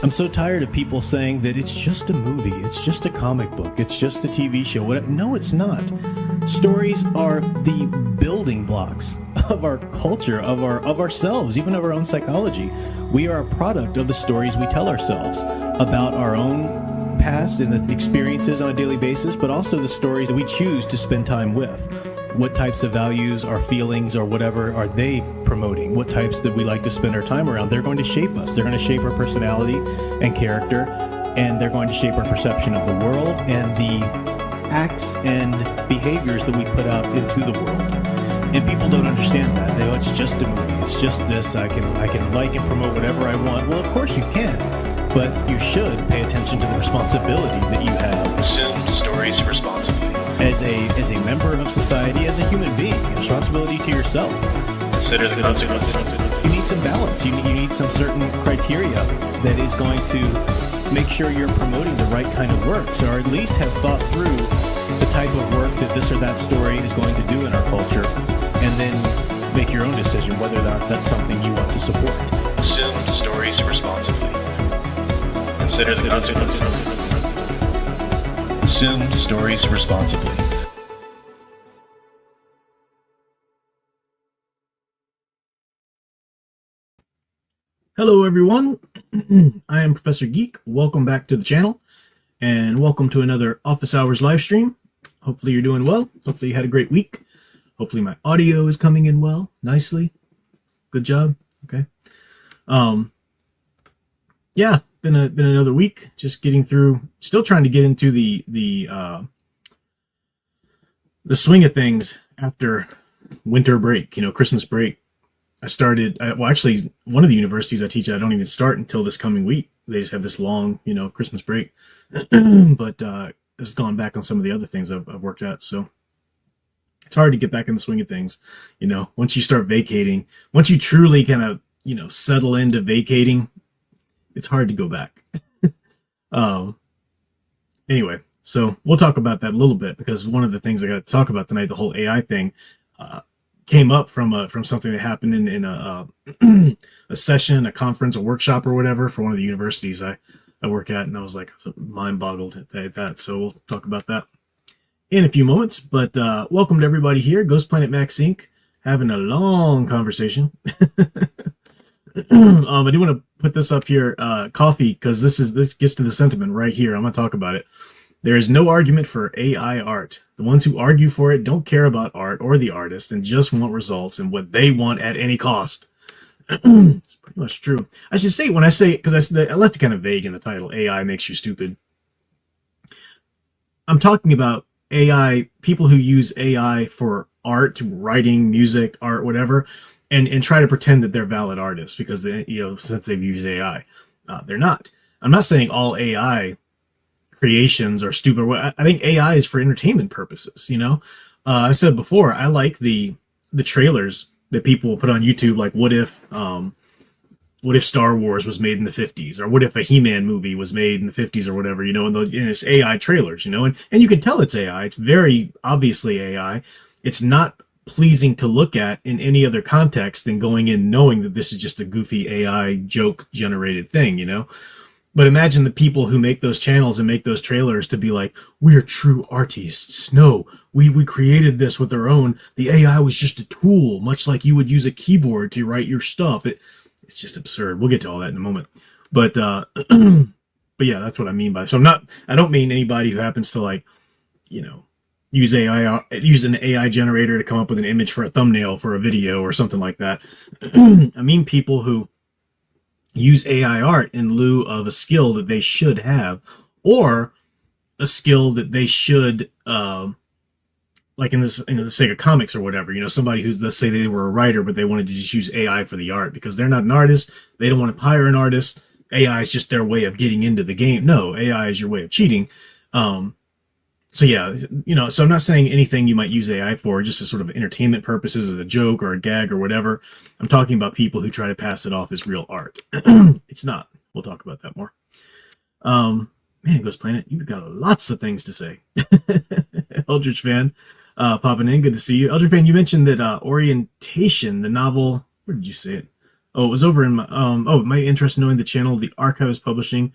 I'm so tired of people saying that it's just a movie, it's just a comic book, it's just a TV show. Whatever. No, it's not. Stories are the building blocks of our culture, of ourselves, even of our own psychology. We are a product of the stories we tell ourselves about our own past and the experiences on a daily basis, but also the stories that we choose to spend time with. What types of values or feelings or whatever are they promoting? What types that we like to spend our time around? They're going to shape us. They're going to shape our personality and character, and they're going to shape our perception of the world and the acts and behaviors that we put out into the world. And people don't understand that. They go, it's just a movie. It's just this. I can like and promote whatever I want. Well, of course you can, but you should pay attention to the responsibility that you have. Consume stories responsibly. As a member of society, as a human being, responsibility to yourself. Consider the consequences. You need some balance. You need some certain criteria that is going to make sure you're promoting the right kind of works, or at least have thought through the type of work that this or that story is going to do in our culture, and then make your own decision whether or not that's something you want to support. Consume stories responsibly. Consider the consequences. Consume stories responsibly. Hello everyone, I am Professor Geek. Welcome back to the channel, and welcome to another Office Hours live stream. Hopefully you're doing well. Hopefully you had a great week. Hopefully my audio is coming in well, nicely. Good job. Okay. Yeah, been another week. Just getting through. Still trying to get into the swing of things after winter break. Christmas break. I started, well, actually, one of the universities I teach at, I don't even start until this coming week. They just have this long, Christmas break. But it's gone back on some of the other things I've worked at. So it's hard to get back in the swing of things. Once you start vacating, once you truly kind of, settle into vacating, it's hard to go back. Anyway, so we'll talk about that a little bit, because one of the things I got to talk about tonight, the whole AI thing, came up from something that happened in a a session, a conference, a workshop, or whatever for one of the universities I work at, and I was like mind boggled at that. So we'll talk about that in a few moments. But welcome to everybody here, Ghost Planet Max Inc. Having a long conversation. I do want to put this up here, coffee, because this gets to the sentiment right here. I'm going to talk about it. There is no argument for AI art. The ones who argue for it don't care about art or the artist and just want results and what they want at any cost. It's pretty much true. I should say, when I say, because I left it kind of vague in the title, AI makes you stupid. I'm talking about AI, people who use AI for art, writing, music, art, whatever, and try to pretend that they're valid artists because they, since they've used AI. They're not. I'm not saying all AI creations are stupid. I think AI is for entertainment purposes. I said before, I like the trailers that people will put on YouTube, like what if Star Wars was made in the 50s, or what if a He-Man movie was made in the 50s or whatever, and it's AI trailers, and you can tell it's AI. It's very obviously AI. It's not pleasing to look at in any other context than going in knowing that this is just a goofy AI joke generated thing, But imagine the people who make those channels and make those trailers to be like, we're true artists. No, we created this with our own. The AI was just a tool, much like you would use a keyboard to write your stuff. It's just absurd. We'll get to all that in a moment. But but yeah, that's what I mean by. So I don't mean anybody who happens to use an AI generator to come up with an image for a thumbnail for a video or something like that. I mean people who use AI art in lieu of a skill that they should have, or a skill that they should, like in the Sega comics or whatever, somebody who's, let's say they were a writer, but they wanted to just use AI for the art because they're not an artist. They don't want to hire an artist. AI is just their way of getting into the game. No, AI is your way of cheating. So yeah, so I'm not saying anything you might use AI for just as sort of entertainment purposes, as a joke or a gag or whatever. I'm talking about people who try to pass it off as real art. It's not. We'll talk about that more. Man, Ghost Planet, you've got lots of things to say. Eldritch fan, popping in. Good to see you. Eldritch fan, you mentioned that Orientation, the novel, where did you say it? Oh, it was over in my, my interest in knowing the channel the Archive is publishing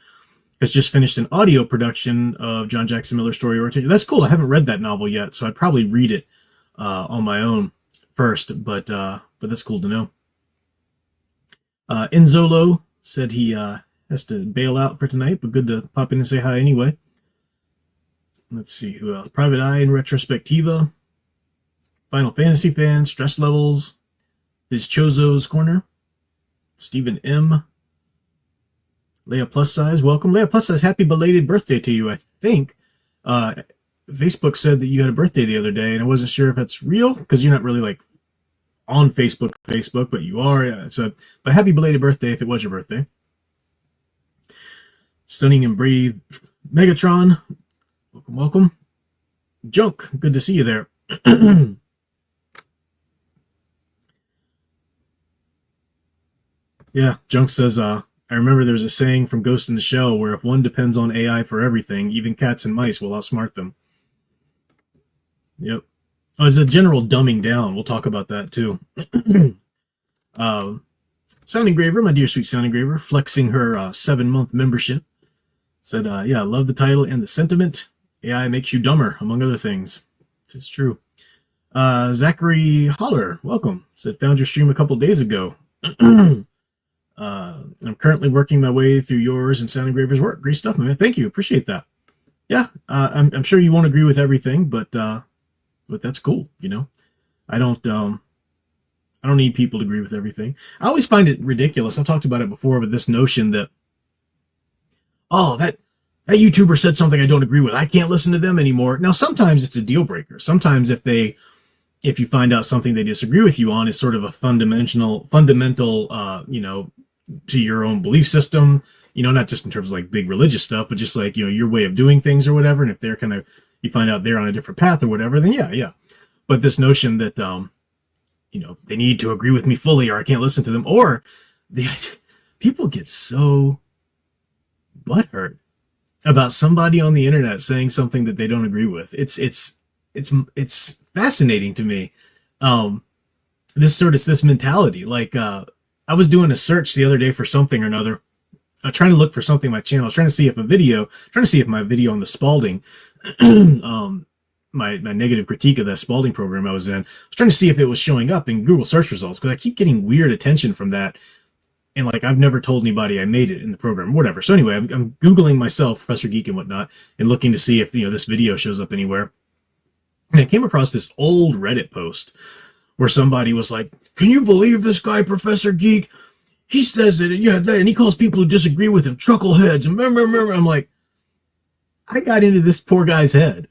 has just finished an audio production of John Jackson Miller's story. That's cool. I haven't read that novel yet, so I'd probably read it on my own first, but that's cool to know. Enzolo said he has to bail out for tonight, but good to pop in and say hi anyway. Let's see who else. Private Eye in Retrospectiva. Final Fantasy fans, Stress Levels. This Chozo's Corner. Stephen M. Leia Plus Size, welcome. Leia Plus Size, happy belated birthday to you, I think. Facebook said that you had a birthday the other day, and I wasn't sure if that's real, because you're not really, like, on Facebook, but you are. Yeah, but happy belated birthday if it was your birthday. Stunning and Breathe. Megatron, welcome. Junk, good to see you there. Yeah, Junk says, I remember there's a saying from Ghost in the Shell where if one depends on AI for everything, even cats and mice will outsmart them. Yep. Oh, it's a general dumbing down. We'll talk about that too. Sound Engraver, my dear sweet Sound Engraver, flexing her 7-month membership, said, yeah, I love the title and the sentiment. AI makes you dumber, among other things. It's true. Zachary Holler, welcome. Said, found your stream a couple days ago. I'm currently working my way through yours and Sound Engraver's work. Great stuff, man. Thank you. Appreciate that. Yeah, I'm sure you won't agree with everything, but that's cool. You know, I don't need people to agree with everything. I always find it ridiculous. I've talked about it before, but this notion that, oh, that YouTuber said something I don't agree with, I can't listen to them anymore. Now, sometimes it's a deal breaker. Sometimes if you find out something they disagree with you on is sort of a fundamental, you know, to your own belief system, you know, not just in terms of like big religious stuff, but just like, you know, your way of doing things or whatever. And if they're kind of, you find out they're on a different path or whatever, then yeah. But this notion that, you know, they need to agree with me fully or I can't listen to them, or people get so butthurt about somebody on the internet saying something that they don't agree with. It's fascinating to me. This mentality, like, I was doing a search the other day for something or another, trying to look for something on my channel. I was trying to see if my video on the Spalding, my negative critique of that Spalding program I was in, I was trying to see if it was showing up in Google search results, because I keep getting weird attention from that. And like, I've never told anybody I made it in the program, whatever. So anyway, I'm Googling myself, Professor Geek and whatnot, and looking to see if, you know, this video shows up anywhere. And I came across this old Reddit post where somebody was like, can you believe this guy, Professor Geek? He says that, yeah, and he calls people who disagree with him chuckleheads. And remember, I'm like, I got into this poor guy's head.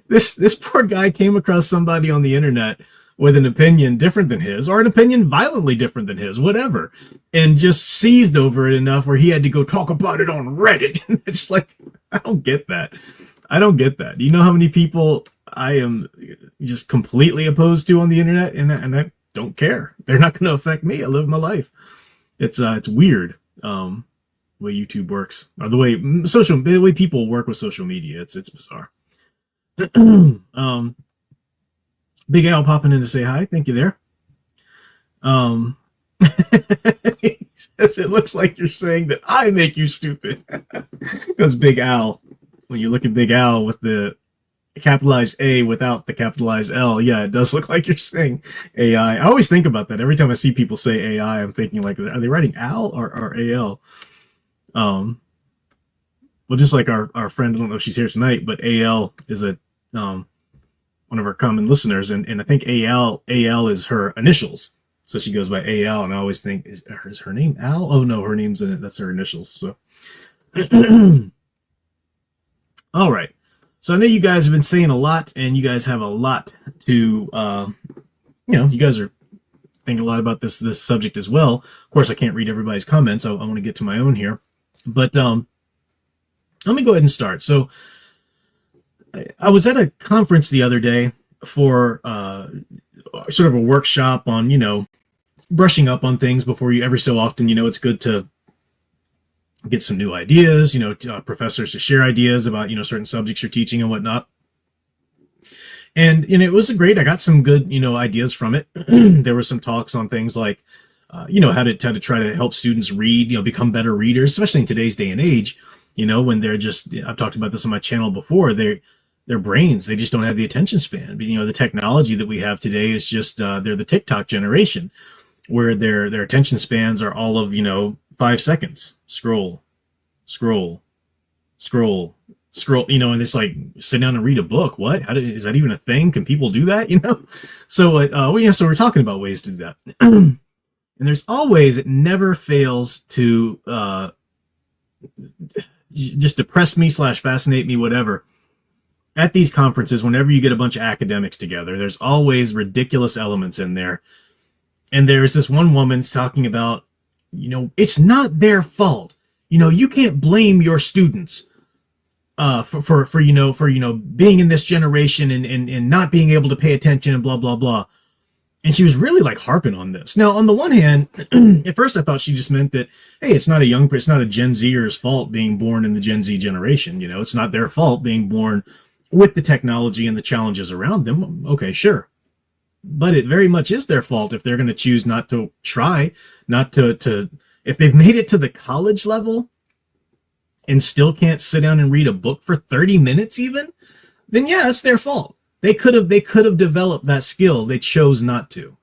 This poor guy came across somebody on the internet with an opinion different than his, or an opinion violently different than his, whatever, and just seethed over it enough where he had to go talk about it on Reddit. It's like, I don't get that. You know how many people I am just completely opposed to on the internet, and I don't care. They're not going to affect me. I live my life. It's weird, the way YouTube works, or the way people work with social media. It's bizarre. Big Al popping in to say hi. Thank you there. He says it looks like you're saying that I make you stupid. Because Big Al, when you look at Big Al with the capitalized A without the capitalized L, yeah, it does look like you're saying AI. I always think about that. Every time I see people say AI, I'm thinking like, are they writing Al or AL? Well, just like our friend, I don't know if she's here tonight, but AL is a one of our common listeners, and I think AL is her initials, so she goes by AL, and I always think, is her name Al? Oh no, her name's in it. That's her initials. So, all right. So I know you guys have been saying a lot, and you guys have a lot to, you guys are thinking a lot about this subject as well. Of course, I can't read everybody's comments. I want to get to my own here, but let me go ahead and start. So I was at a conference the other day for sort of a workshop on, you know, brushing up on things before you, every so often, you know, it's good to get some new ideas, you know, professors to share ideas about, you know, certain subjects you're teaching and whatnot. And, you know, it was great. I got some good, you know, ideas from it. There were some talks on things like how to try to help students read, become better readers, especially in today's day and age, when they're just, I've talked about this on my channel before, their brains, they just don't have the attention span. But, the technology that we have today is just, they're the TikTok generation, where their attention spans are all of, 5 seconds. Scroll, scroll, scroll, scroll, and it's like, sit down and read a book. What? Is that even a thing? Can people do that? So, so we're talking about ways to do that. And there's always, it never fails to, just depress me / fascinate me, whatever. At these conferences, whenever you get a bunch of academics together, there's always ridiculous elements in there. And there's this one woman talking about, it's not their fault. You can't blame your students for being in this generation and not being able to pay attention and blah, blah, blah. And she was really like harping on this. Now, on the one hand, at first I thought she just meant that, hey, it's not a Gen Zer's fault being born in the Gen Z generation. It's not their fault being born with the technology and the challenges around them. Okay, sure. But it very much is their fault if they're going to choose not to try, if they've made it to the college level and still can't sit down and read a book for 30 minutes even, then yeah, it's their fault. They could have developed that skill. They chose not to.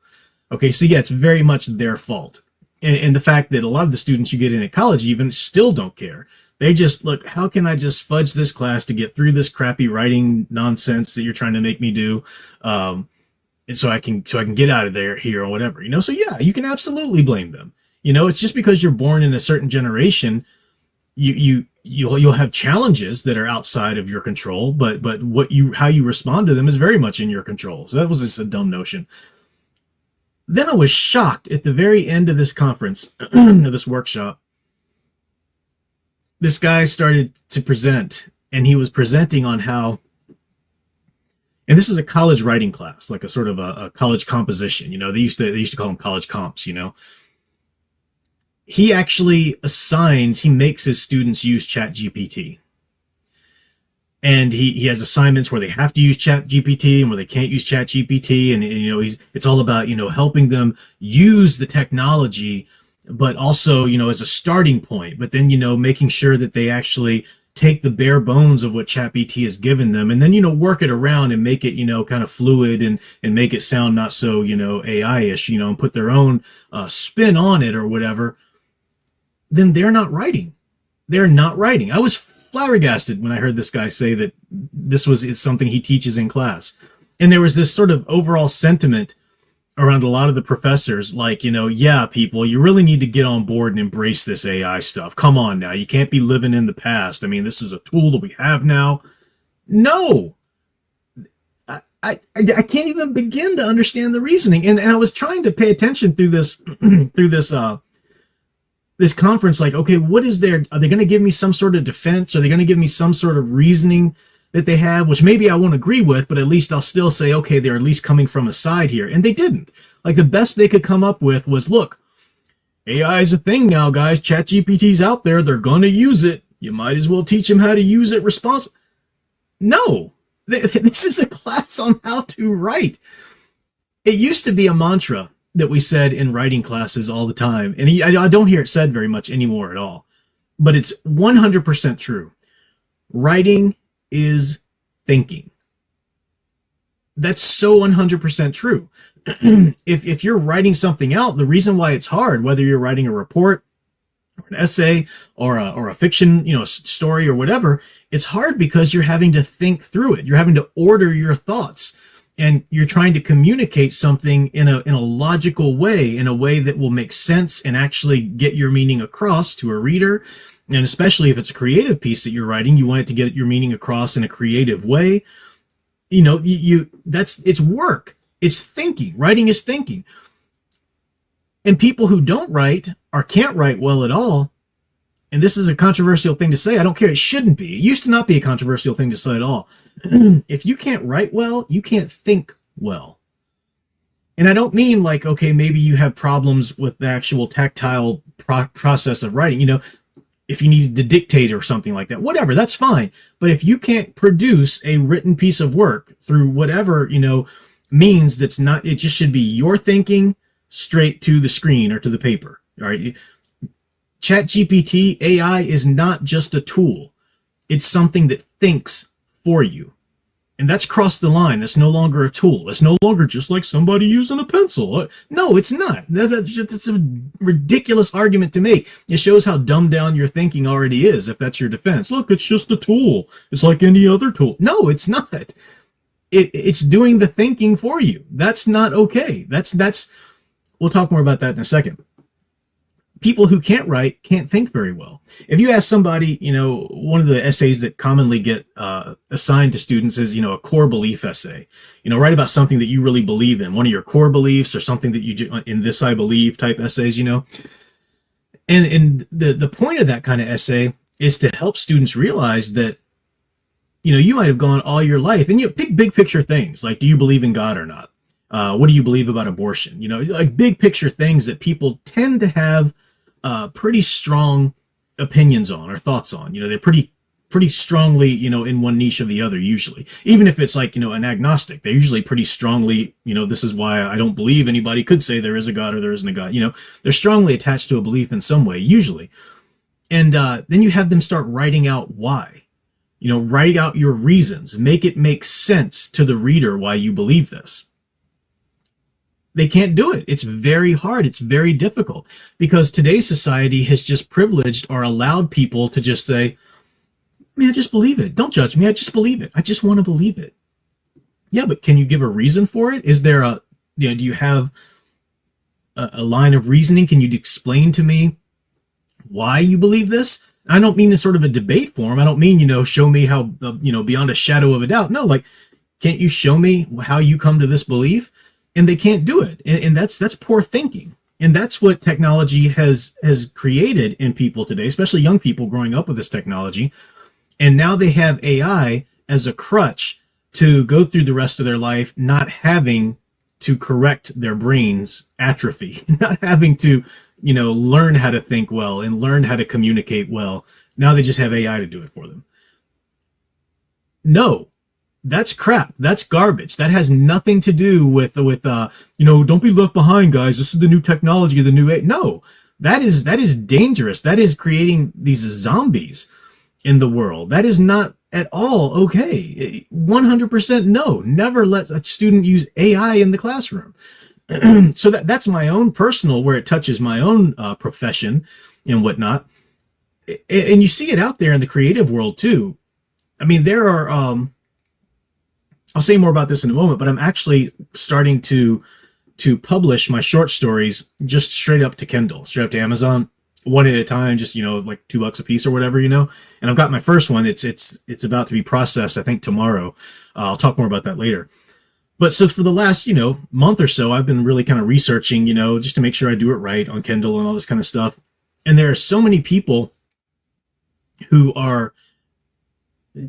Okay, so yeah, it's very much their fault. And the fact that a lot of the students you get in at college even still don't care. They just, look, how can I just fudge this class to get through this crappy writing nonsense that you're trying to make me do? And so I can get out of here or whatever, So yeah, you can absolutely blame them. It's just because you're born in a certain generation, you'll have challenges that are outside of your control, but how you respond to them is very much in your control. So that was just a dumb notion. Then I was shocked at the very end of this conference, of this workshop. This guy started to present, and he was presenting on how, and this is a college writing class, like a sort of a college composition. They used to call them college comps. He actually he makes his students use ChatGPT. And he has assignments where they have to use ChatGPT and where they can't use ChatGPT. And it's all about, helping them use the technology, but also, as a starting point, but then, making sure that they actually take the bare bones of what ChatGPT has given them and then, work it around and make it, kind of fluid and make it sound not so, AI-ish, and put their own spin on it or whatever. Then they're not writing. They're not writing. I was flabbergasted when I heard this guy say that this is something he teaches in class. And there was this sort of overall sentiment around a lot of the professors, like, yeah, people, you really need to get on board and embrace this AI stuff. Come on now. You can't be living in the past. I mean, this is a tool that we have now. No. I can't even begin to understand the reasoning. And I was trying to pay attention through this, this conference, like, okay, are they going to give me some sort of defense? Are they going to give me some sort of reasoning that they have, which maybe I won't agree with, but at least I'll still say, okay, they're at least coming from a side here. And they didn't. Like, the best they could come up with was, look, AI is a thing now, guys. ChatGPT's out there. They're going to use it. You might as well teach them how to use it responsibly. No, this is a class on how to write. It used to be a mantra that we said in writing classes all the time. And I don't hear it said very much anymore at all. But it's 100% true. Writing is thinking. That's so 100% true. If you're writing something out, the reason why it's hard, whether you're writing a report or an essay or a fiction, story or whatever, it's hard because you're having to think through it. You're having to order your thoughts. And you're trying to communicate something in a logical way, in a way that will make sense and actually get your meaning across to a reader. And especially if it's a creative piece that you're writing, you want it to get your meaning across in a creative way. It's work. It's thinking. Writing is thinking. And people who don't write or can't write well at all, and this is a controversial thing to say, I don't care, it shouldn't be. It used to not be a controversial thing to say at all. If you can't write well, you can't think well. And I don't mean like, okay, maybe you have problems with the actual tactile process of writing, if you need to dictate or something like that, whatever, that's fine. But if you can't produce a written piece of work through whatever, means that's not, it just should be your thinking, straight to the screen or to the paper. All right. ChatGPT AI is not just a tool. It's something that thinks for you. And that's crossed the line. That's no longer a tool. It's no longer just like somebody using a pencil. No, it's not. That's a ridiculous argument to make. It shows how dumbed down your thinking already is, if that's your defense. Look, it's just a tool. It's like any other tool. No, it's not. It's doing the thinking for you. That's not okay. We'll talk more about that in a second. People who can't write can't think very well. If you ask somebody, one of the essays that commonly get assigned to students is, a core belief essay. Write about something that you really believe in, one of your core beliefs or something that you do in this I believe type essays, And the point of that kind of essay is to help students realize that, you might have gone all your life and big picture things like, do you believe in God or not? What do you believe about abortion? Like big picture things that people tend to have pretty strong opinions on or thoughts on. They're pretty strongly, in one niche or the other, usually. Even if it's like, an agnostic, they're usually pretty strongly, this is why I don't believe anybody could say there is a God or there isn't a God. They're strongly attached to a belief in some way, usually. And then you have them start writing out why. Write out your reasons. Make it make sense to the reader why you believe this. They can't do it. It's very hard. It's very difficult because today's society has just privileged or allowed people to just say, I just believe it. Don't judge me. I just believe it. I just want to believe it. Yeah, but can you give a reason for it? Is there do you have a line of reasoning? Can you explain to me why you believe this? I don't mean in sort of a debate form. I don't mean, show me how, beyond a shadow of a doubt. No, like, can't you show me how you come to this belief? And they can't do it. And that's poor thinking. And that's what technology has created in people today, especially young people growing up with this technology. And now they have AI as a crutch to go through the rest of their life, not having to correct their brain's atrophy, not having to, learn how to think well and learn how to communicate well. Now they just have AI to do it for them. No. That's crap. That's garbage. That has nothing to do with don't be left behind, guys. This is the new technology, the new age. No, that is dangerous. That is creating these zombies in the world. That is not at all okay. 100% no. Never let a student use AI in the classroom. So that's my own personal, where it touches my own profession and whatnot. And you see it out there in the creative world too. I mean, there are, I'll say more about this in a moment, but I'm actually starting to publish my short stories just straight up to Kindle, straight up to Amazon, one at a time, just, like $2 a piece or whatever, And I've got my first one. It's about to be processed, I think, tomorrow. I'll talk more about that later. But so for the last, month or so, I've been really kind of researching, just to make sure I do it right on Kindle and all this kind of stuff. And there are so many people who are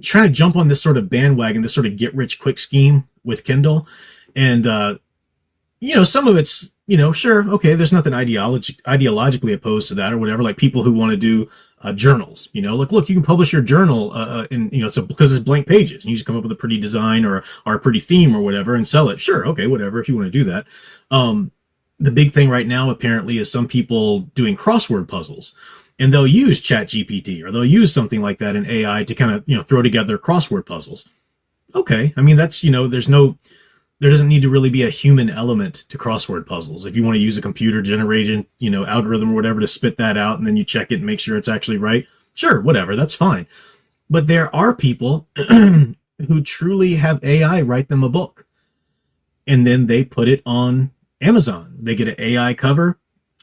trying to jump on this sort of bandwagon, this sort of get rich quick scheme with Kindle. And, some of it's, sure, okay, there's nothing ideologically opposed to that or whatever, like people who want to do journals, like, look, you can publish your journal and, because it's blank pages and you just come up with a pretty design or a pretty theme or whatever and sell it. Sure. Okay. Whatever. If you want to do that. The big thing right now, apparently, is some people doing crossword puzzles. And they'll use ChatGPT or they'll use something like that in AI to kind of, throw together crossword puzzles. Okay. I mean, that's, there doesn't need to really be a human element to crossword puzzles. If you want to use a computer generated, algorithm or whatever to spit that out and then you check it and make sure it's actually right. Sure. Whatever. That's fine. But there are people who truly have AI write them a book and then they put it on Amazon. They get an AI cover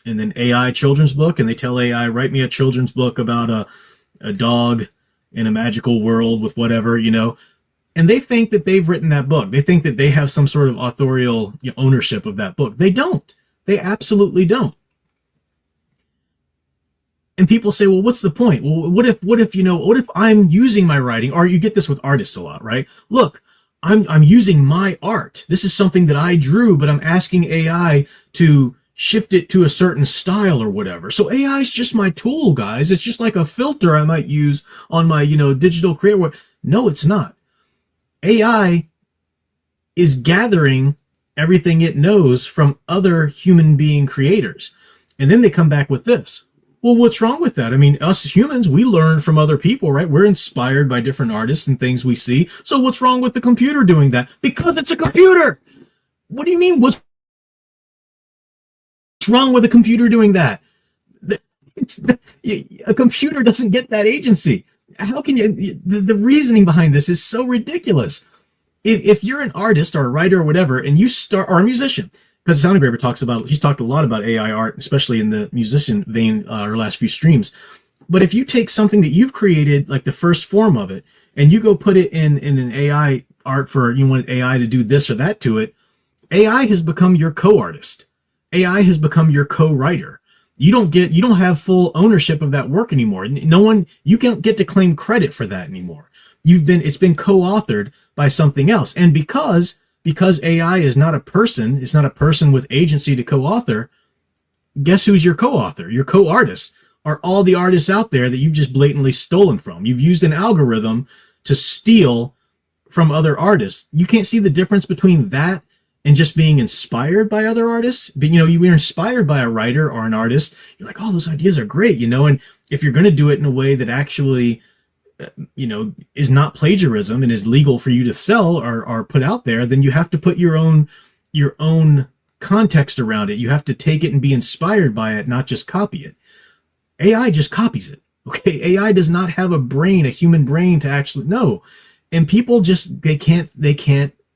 and then AI children's book, and they tell AI, write me a children's book about a dog in a magical world with whatever, and they think that they've written that book. They think that they have some sort of authorial ownership of that book. They don't. They absolutely don't. And people say, well, what's the point? Well, what if I'm using my writing, or you get this with artists a lot, right? Look, I'm using my art. This is something that I drew, but I'm asking AI to shift it to a certain style or whatever. So AI is just my tool, guys. It's just like a filter I might use on my, digital creator. No, it's not. AI is gathering everything it knows from other human being creators. And then they come back with this. Well, what's wrong with that? I mean, us humans, we learn from other people, right? We're inspired by different artists and things we see. So what's wrong with the computer doing that? Because it's a computer. What do you mean? What's wrong with a computer doing that? A computer doesn't get that agency. How can you? The reasoning behind this is so ridiculous. If you're an artist or a writer or whatever, and you start, or a musician, because Sound Engraver he's talked a lot about AI art, especially in the musician vein, our last few streams. But if you take something that you've created, like the first form of it, and you go put it in an AI art for, you want AI to do this or that to it, AI has become your co-artist. AI has become your co-writer. You don't have full ownership of that work anymore. You can't get to claim credit for that anymore. It's been co-authored by something else. And because AI is not a person, it's not a person with agency to co-author, guess who's your co-author? Your co-artists are all the artists out there that you've just blatantly stolen from. You've used an algorithm to steal from other artists. You can't see the difference between that and just being inspired by other artists. But, you were inspired by a writer or an artist. You're like, oh, those ideas are great, and if you're going to do it in a way that actually, is not plagiarism and is legal for you to sell or put out there, then you have to put your own context around it. You have to take it and be inspired by it, not just copy it. AI just copies it. Okay. AI does not have a brain, a human brain to actually know. And people just, they can't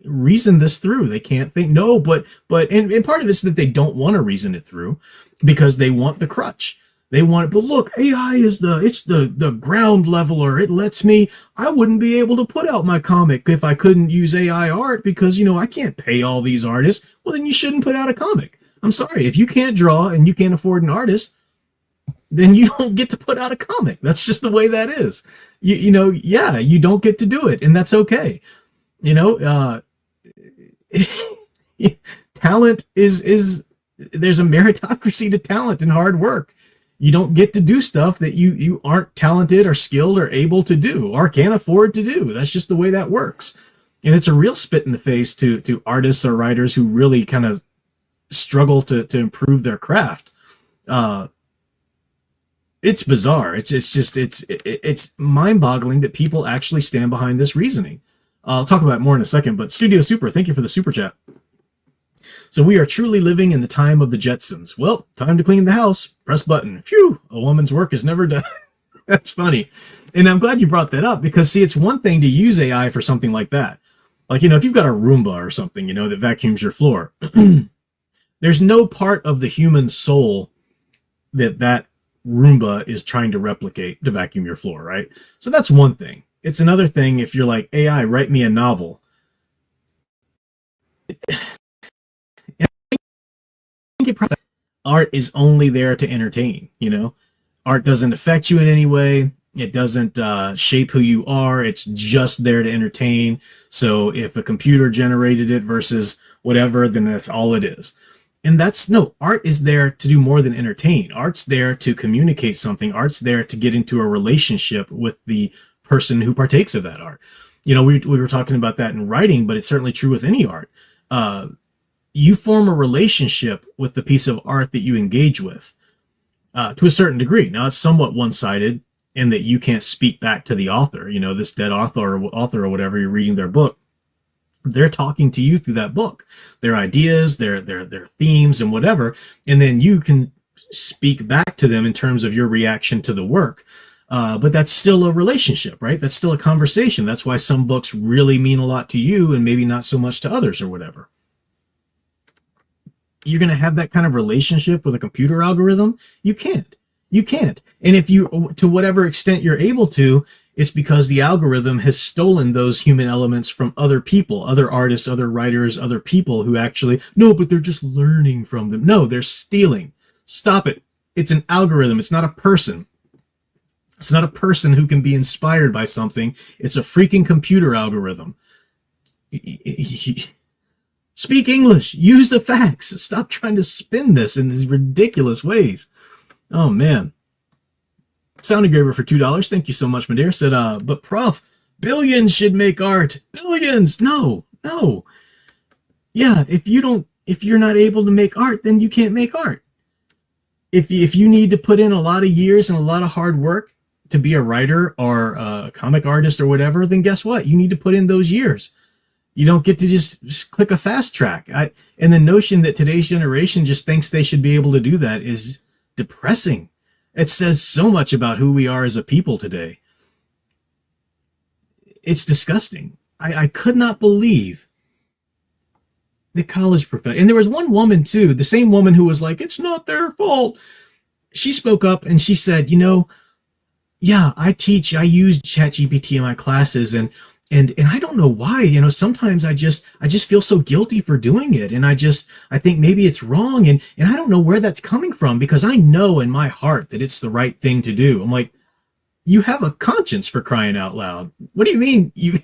reason this through. They can't think, no, but and part of it is that they don't want to reason it through because they want the crutch. They want it, but look, AI is the ground leveler. It lets me, I wouldn't be able to put out my comic if I couldn't use AI art because, I can't pay all these artists. Well, then you shouldn't put out a comic. I'm sorry. If you can't draw and you can't afford an artist, then you don't get to put out a comic. That's just the way that is. You don't get to do it, and that's okay. Talent is there's a meritocracy to talent and hard work. You don't get to do stuff that you aren't talented or skilled or able to do or can't afford to do. That's just the way that works. And it's a real spit in the face to artists or writers who really kind of struggle to improve their craft. It's bizarre. It's mind-boggling that people actually stand behind this reasoning. I'll talk about it more in a second, but Studio Super, thank you for the super chat. So we are truly living in the time of the Jetsons. Well, time to clean the house. Press button. Phew, a woman's work is never done. That's funny. And I'm glad you brought that up because, see, it's one thing to use AI for something like that. Like, if you've got a Roomba or something, that vacuums your floor, there's no part of the human soul that Roomba is trying to replicate to vacuum your floor, right? So that's one thing. It's another thing if you're like, AI, write me a novel. Art is only there to entertain, Art doesn't affect you in any way. It doesn't shape who you are. It's just there to entertain. So if a computer generated it versus whatever, then that's all it is. And art is there to do more than entertain. Art's there to communicate something. Art's there to get into a relationship with the person who partakes of that art. We were talking about that in writing, but it's certainly true with any art. You form a relationship with the piece of art that you engage with to a certain degree. Now, it's somewhat one-sided in that you can't speak back to the author, this dead author or whatever, you're reading their book. They're talking to you through that book, their ideas, their themes and whatever. And then you can speak back to them in terms of your reaction to the work. But that's still a relationship, right? That's still a conversation. That's why some books really mean a lot to you and maybe not so much to others or whatever. You're going to have that kind of relationship with a computer algorithm? You can't. And if you, to whatever extent you're able to, it's because the algorithm has stolen those human elements from other people, other artists, other writers, other people who actually, no, but they're just learning from them. No, they're stealing. Stop it. It's an algorithm. It's not a person. It's not a person who can be inspired by something. It's a freaking computer algorithm. Speak English. Use the facts. Stop trying to spin this in these ridiculous ways. Oh, man. Sound Engraver for $2. Thank you so much, my dear. Said, but Prof, billions should make art. Billions. No. Yeah, if you're not able to make art, then you can't make art. If you need to put in a lot of years and a lot of hard work to be a writer or a comic artist or whatever, then guess what? You need to put in those years. You don't get to just click a fast track. And the notion that today's generation just thinks they should be able to do that is depressing. It says so much about who we are as a people today. It's disgusting. I could not believe the college professor. And there was one woman too, the same woman who was like, it's not their fault. She spoke up and she said, yeah, I use ChatGPT in my classes, and I don't know why, sometimes I just feel so guilty for doing it. And I think maybe it's wrong. And I don't know where that's coming from, because I know in my heart that it's the right thing to do. I'm like, you have a conscience, for crying out loud. What do you mean you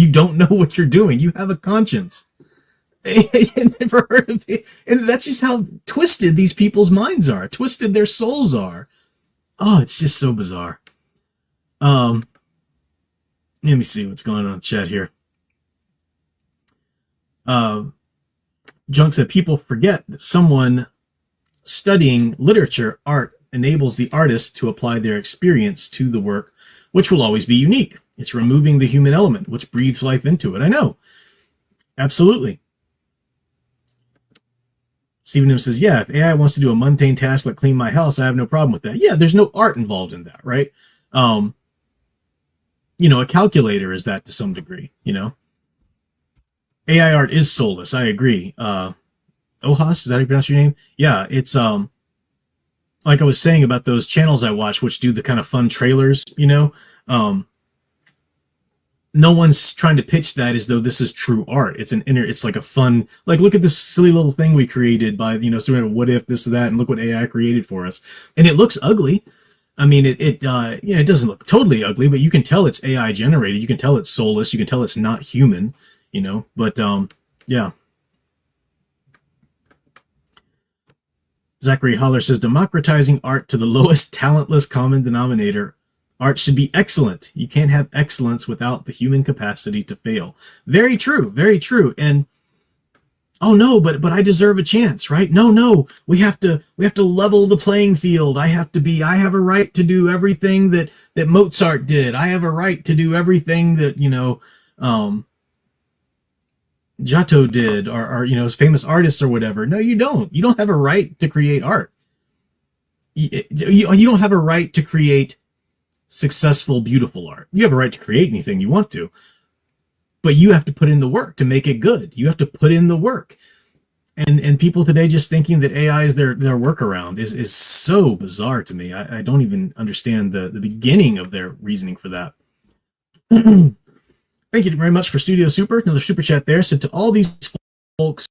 don't know what you're doing? You have a conscience. I never heard of it. And that's just how twisted these people's minds are, twisted their souls are. Oh, it's just so bizarre. Let me see what's going on in chat here. Junk said people forget that someone studying literature, art, enables the artist to apply their experience to the work, which will always be unique. It's removing the human element, which breathes life into it. I know. Absolutely. Stephen M says, yeah, if AI wants to do a mundane task like clean my house, I have no problem with that. Yeah, there's no art involved in that, right? A calculator is that to some degree, AI art is soulless. I agree. Ohas, is that how you pronounce your name? Yeah, it's like I was saying about those channels I watch, which do the kind of fun trailers, no one's trying to pitch that as though this is true art. It's like a fun, like, look at this silly little thing we created by, sort of what if this or that, and look what AI created for us. And it looks ugly. I mean, it doesn't look totally ugly, but you can tell it's AI generated. You can tell it's soulless. You can tell it's not human, but, yeah. Zachary Holler says, democratizing art to the lowest talentless common denominator. Art should be excellent. You can't have excellence without the human capacity to fail. Very true. Very true. And oh no, but I deserve a chance, right? No. We have to level the playing field. I have a right to do everything that Mozart did. I have a right to do everything that, Giotto did, or famous artists or whatever. No, you don't. You don't have a right to create art. You don't have a right to create successful, beautiful art. You have a right to create anything you want to, but you have to put in the work to make it good. You have to put in the work. And people today just thinking that AI is their workaround is so bizarre to me. I don't even understand the beginning of their reasoning for that. Thank you very much for Studio Super. Another super chat there. So to all these folks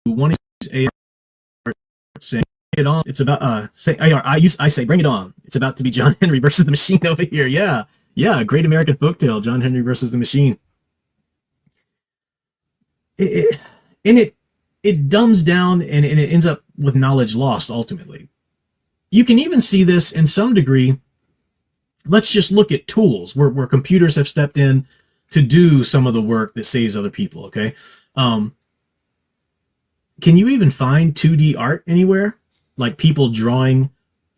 who want to use AI, saying it on, it's about I say bring it on. It's about to be John Henry versus the Machine over here. Yeah, Great American Folktale, John Henry versus the Machine. It dumbs down and it ends up with knowledge lost ultimately. You can even see this in some degree. Let's just look at tools where computers have stepped in to do some of the work that saves other people. Okay. Can you even find 2D art anywhere? Like people drawing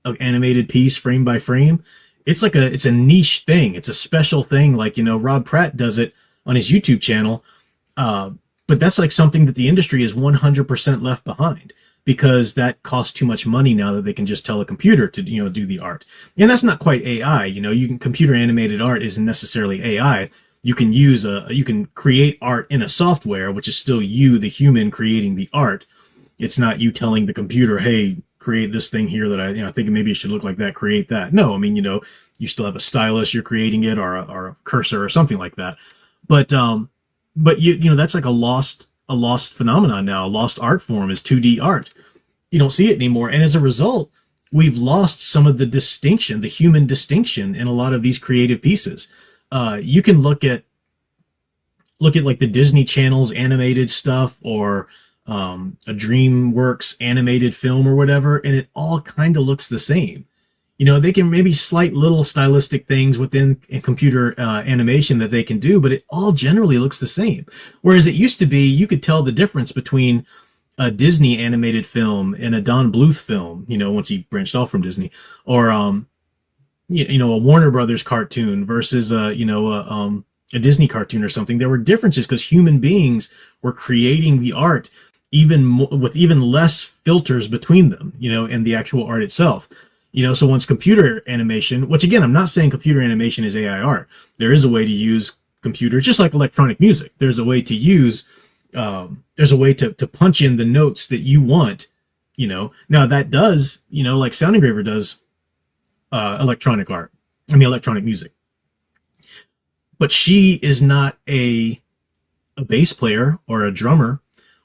an animated piece frame by frame? It's a niche thing. It's a special thing. Like, Rob Pratt does it on his YouTube channel. But that's like something that the industry is 100% left behind, because that costs too much money now that they can just tell a computer to, do the art. And that's not quite AI. Computer animated art isn't necessarily AI. You can you can create art in a software, which is still you, the human, creating the art. It's not you telling the computer, hey, create this thing here that I think maybe it should look like that, create that. No, I mean, you still have a stylus, you're creating it, or a cursor or something like that. But that's like a lost phenomenon now. A lost art form is 2D art. You don't see it anymore. And as a result, we've lost some of the distinction, the human distinction, in a lot of these creative pieces. You can look at like the Disney Channel's animated stuff, or a DreamWorks animated film or whatever, and it all kind of looks the same. You know, they can maybe slight little stylistic things within a computer animation that they can do, but it all generally looks the same. Whereas it used to be, you could tell the difference between a Disney animated film and a Don Bluth film, you know, once he branched off from Disney, or, you know, a Warner Brothers cartoon versus a Disney cartoon or something. There were differences because human beings were creating the art even more, with even less filters between them, you know, and the actual art itself. You know, so once computer animation, which again, I'm not saying computer animation is AI art. There is a way to use computer, just like electronic music. There's a way to use, there's a way to punch in the notes that you want, you know. Now that does, you know, like Sound Engraver does electronic music. But she is not a bass player or a drummer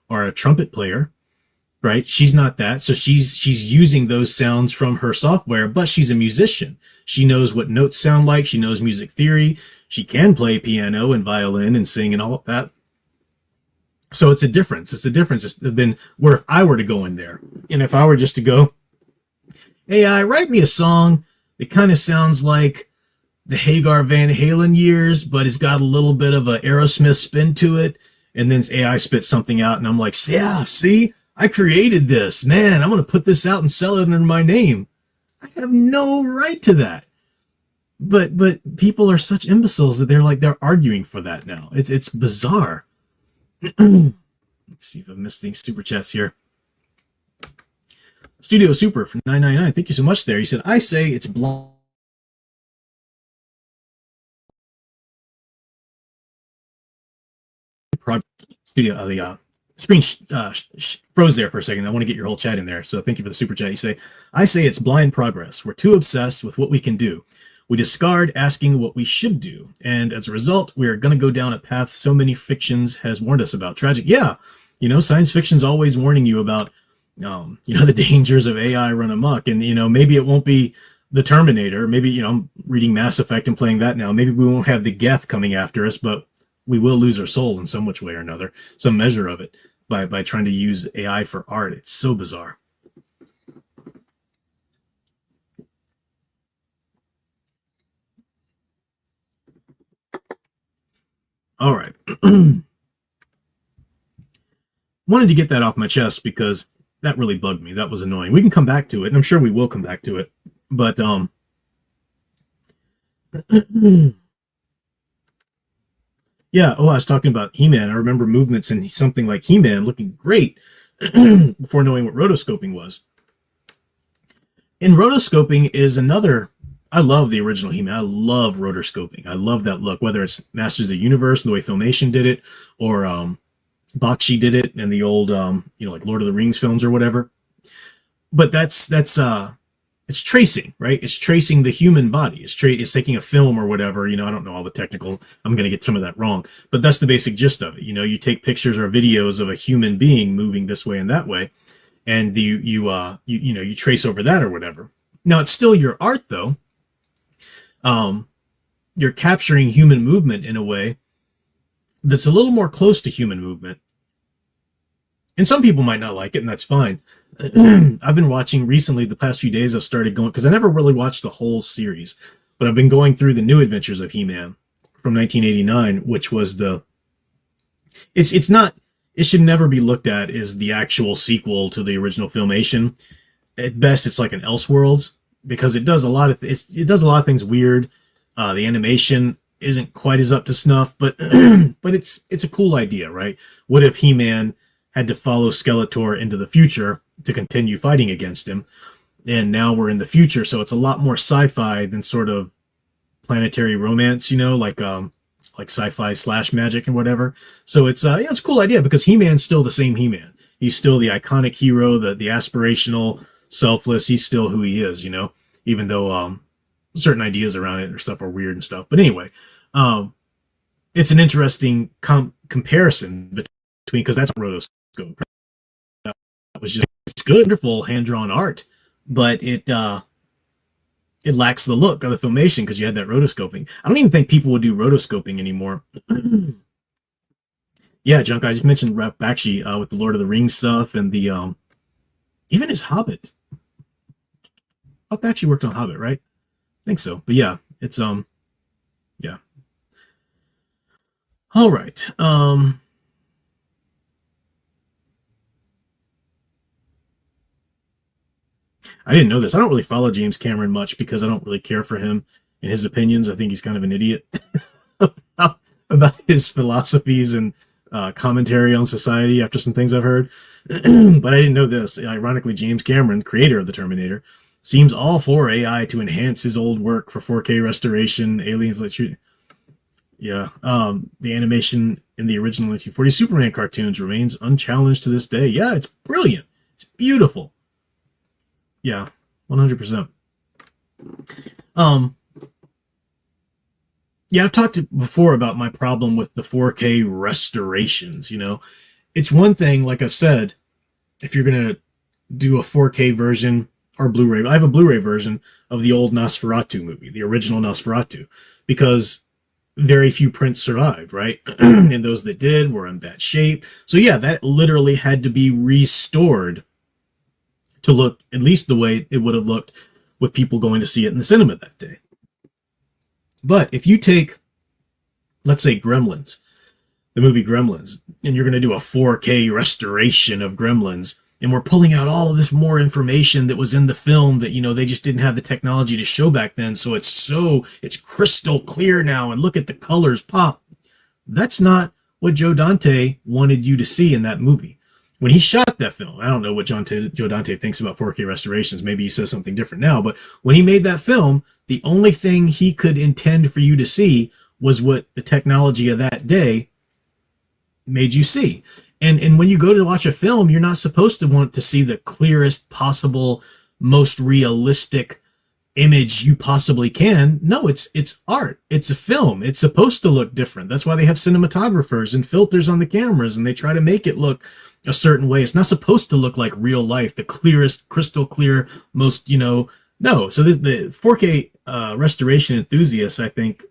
or a trumpet player. Right? She's not that. So she's using those sounds from her software, but she's a musician. She knows what notes sound like. She knows music theory. She can play piano and violin and sing and all of that. So it's a difference. It's a difference than where if I were to go in there. And if I were just to go, AI, write me a song that kind of sounds like the Hagar Van Halen years, but it's got a little bit of an Aerosmith spin to it. And then AI spits something out and I'm like, yeah, see? I created this, man. I'm going to put this out and sell it under my name. I have no right to that. But people are such imbeciles that they're arguing for that now. It's bizarre. Let's see if I missed any super chats here. Studio Super for $9.99. Thank you so much there. You said, I say it's blind. Studio, the screen froze there for a second. I want to get your whole chat in there. So thank you for the super chat. You say, I say it's blind progress. We're too obsessed with what we can do. We discard asking what we should do. And as a result, we are going to go down a path so many fictions has warned us about. Tragic. Yeah. You know, science fiction's always warning you about, you know, the dangers of AI run amok. And, you know, maybe it won't be the Terminator. Maybe, you know, I'm reading Mass Effect and playing that now. Maybe we won't have the Geth coming after us, but we will lose our soul in some which way or another, some measure of it, by trying to use AI for art. It's so bizarre. All right. Wanted to get that off my chest because that really bugged me. That was annoying. We can come back to it, and I'm sure we will come back to it. But yeah, I was talking about He-Man. I remember movements in something like He-Man looking great before knowing what rotoscoping was. And rotoscoping is another... I love the original He-Man. I love rotoscoping. I love that look, whether it's Masters of the Universe, the way Filmation did it, or Bakshi did it in the old, like Lord of the Rings films or whatever. But that's it's tracing, right? It's tracing the human body. It's taking a film or whatever. I don't know all the technical. I'm going to get some of that wrong, but that's the basic gist of it. You take pictures or videos of a human being moving this way and that way, and you trace over that or whatever. Now it's still your art though. You're capturing human movement in a way that's a little more close to human movement. And some people might not like it, and that's fine. I've been watching recently, the past few days, I've started going, because I never really watched the whole series, but I've been going through the New Adventures of He-Man from 1989, which was it's not, it should never be looked at as the actual sequel to the original Filmation. At best, it's like an Elseworlds, because it does a lot of, it does a lot of things weird. The animation isn't quite as up to snuff, but but it's a cool idea, right? What if He-Man had to follow Skeletor into the future to continue fighting against him? And now we're in the future, so it's a lot more sci-fi than sort of planetary romance, like sci-fi / magic and whatever. So it's it's a cool idea because He-Man's still the same He-Man. He's still the iconic hero, the aspirational, selfless. He's still who he is, even though certain ideas around it or stuff are weird and stuff. But anyway, it's an interesting comparison between, because that's rotoscope. That was just, it's good, wonderful hand-drawn art, but it lacks the look of the Filmation because you had that rotoscoping. I don't even think people would do rotoscoping anymore. Yeah, Junk, I just mentioned Ralph Bakshi with the Lord of the Rings stuff and the even his Hobbit. Apache worked on Hobbit, right? I think so. But yeah, it's yeah. All right. I didn't know this. I don't really follow James Cameron much because I don't really care for him and his opinions. I think he's kind of an idiot about his philosophies and commentary on society after some things I've heard. But I didn't know this. Ironically, James Cameron, creator of the Terminator, seems all for AI to enhance his old work for 4K restoration, aliens like shoot. Yeah, the animation in the original 1940 Superman cartoons remains unchallenged to this day. Yeah, it's brilliant. It's beautiful. Yeah, 100%. Yeah, I've talked before about my problem with the 4K restorations. It's one thing, like I've said, if you're gonna do a 4K version or Blu-ray. I have a Blu-ray version of the old Nosferatu movie, the original Nosferatu, because very few prints survived, right? And those that did were in bad shape. So yeah, that literally had to be restored to look at least the way it would have looked with people going to see it in the cinema that day. But if you take, let's say, Gremlins, the movie Gremlins, and you're going to do a 4K restoration of Gremlins, and we're pulling out all of this more information that was in the film that, they just didn't have the technology to show back then, so it's crystal clear now, and look at the colors pop. That's not what Joe Dante wanted you to see in that movie. When he shot that film, I don't know what Joe Dante thinks about 4K restorations. Maybe he says something different now. But when he made that film, the only thing he could intend for you to see was what the technology of that day made you see. And when you go to watch a film, you're not supposed to want to see the clearest possible, most realistic image you possibly can. No, it's art. It's a film. It's supposed to look different. That's why they have cinematographers and filters on the cameras, and they try to make it look a certain way. It's not supposed to look like real life, the clearest, crystal clear, most, no. So the 4K restoration enthusiasts, I think,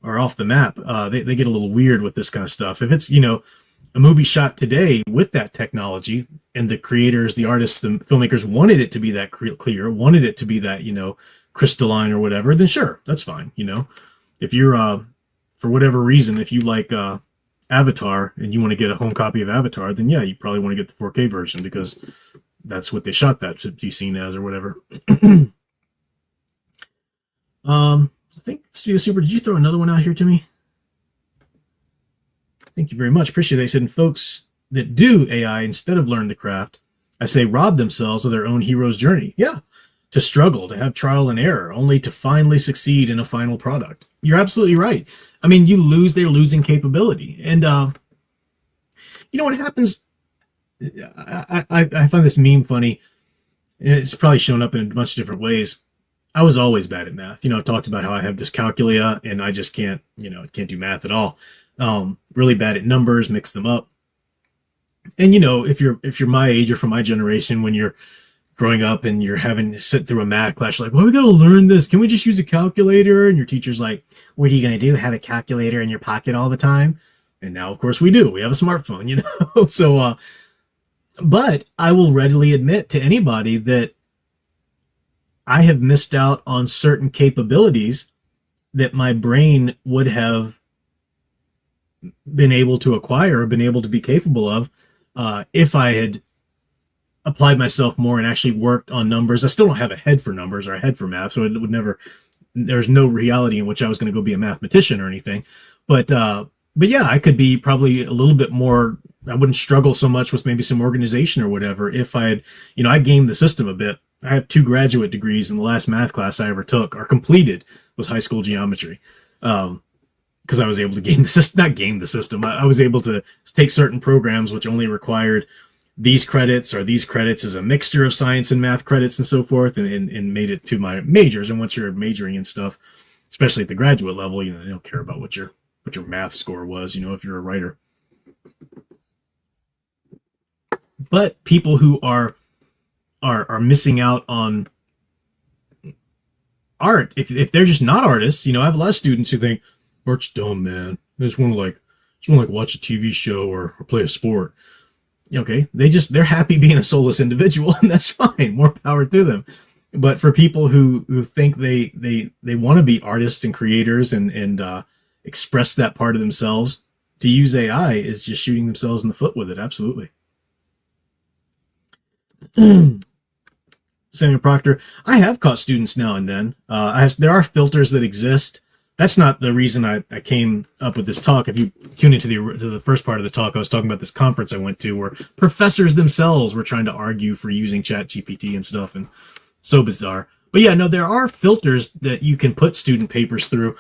are off the map. They get a little weird with this kind of stuff. If it's, a movie shot today with that technology, and the creators, the artists, the filmmakers wanted it to be that clear, wanted it to be that, crystalline or whatever, then sure, that's fine. If you're, for whatever reason, if you like Avatar and you want to get a home copy of Avatar, then yeah, you probably want to get the 4K version because that's what they shot that to be seen as or whatever. I think Studio Super, did you throw another one out here to me? Thank you very much. Appreciate it. They said, folks that do AI instead of learn the craft, I say rob themselves of their own hero's journey. Yeah. To struggle, to have trial and error, only to finally succeed in a final product. You're absolutely right. I mean, they're losing capability. And, what happens? I find this meme funny. It's probably shown up in a bunch of different ways. I was always bad at math. I've talked about how I have dyscalculia and I just can't do math at all. Really bad at numbers, mix them up. And, if you're my age or from my generation, when you're growing up and you're having to sit through a math class, you're like, well, we got to learn this. Can we just use a calculator? And your teacher's like, what are you going to do? Have a calculator in your pocket all the time? And now, of course, we do. We have a smartphone, So, but I will readily admit to anybody that I have missed out on certain capabilities that my brain would have been able to acquire, been able to be capable of, if I had applied myself more and actually worked on numbers. I still don't have a head for numbers or a head for math, so it would never, there's no reality in which I was going to go be a mathematician or anything. But yeah, I could be probably a little bit more, I wouldn't struggle so much with maybe some organization or whatever if I had, I gamed the system a bit. I have 2 graduate degrees, and the last math class I ever took or completed was high school geometry. Because I was able to game the system, not game the system. I was able to take certain programs which only required these credits or these credits as a mixture of science and math credits and so forth, and made it to my majors. And once you're majoring in stuff, especially at the graduate level, they don't care about what your math score was, if you're a writer. But people who are missing out on art, if they're just not artists, I have a lot of students who think art's dumb, man. I just want to watch a TV show or play a sport. Okay, they're happy being a soulless individual, and that's fine. More power to them. But for people who think they want to be artists and creators and express that part of themselves, to use AI is just shooting themselves in the foot with it. Absolutely. Samuel Proctor, I have caught students now and then. There are filters that exist. That's not the reason I came up with this talk. If you tune into the first part of the talk, I was talking about this conference I went to where professors themselves were trying to argue for using ChatGPT and stuff, and so bizarre. But yeah, no, there are filters that you can put student papers through,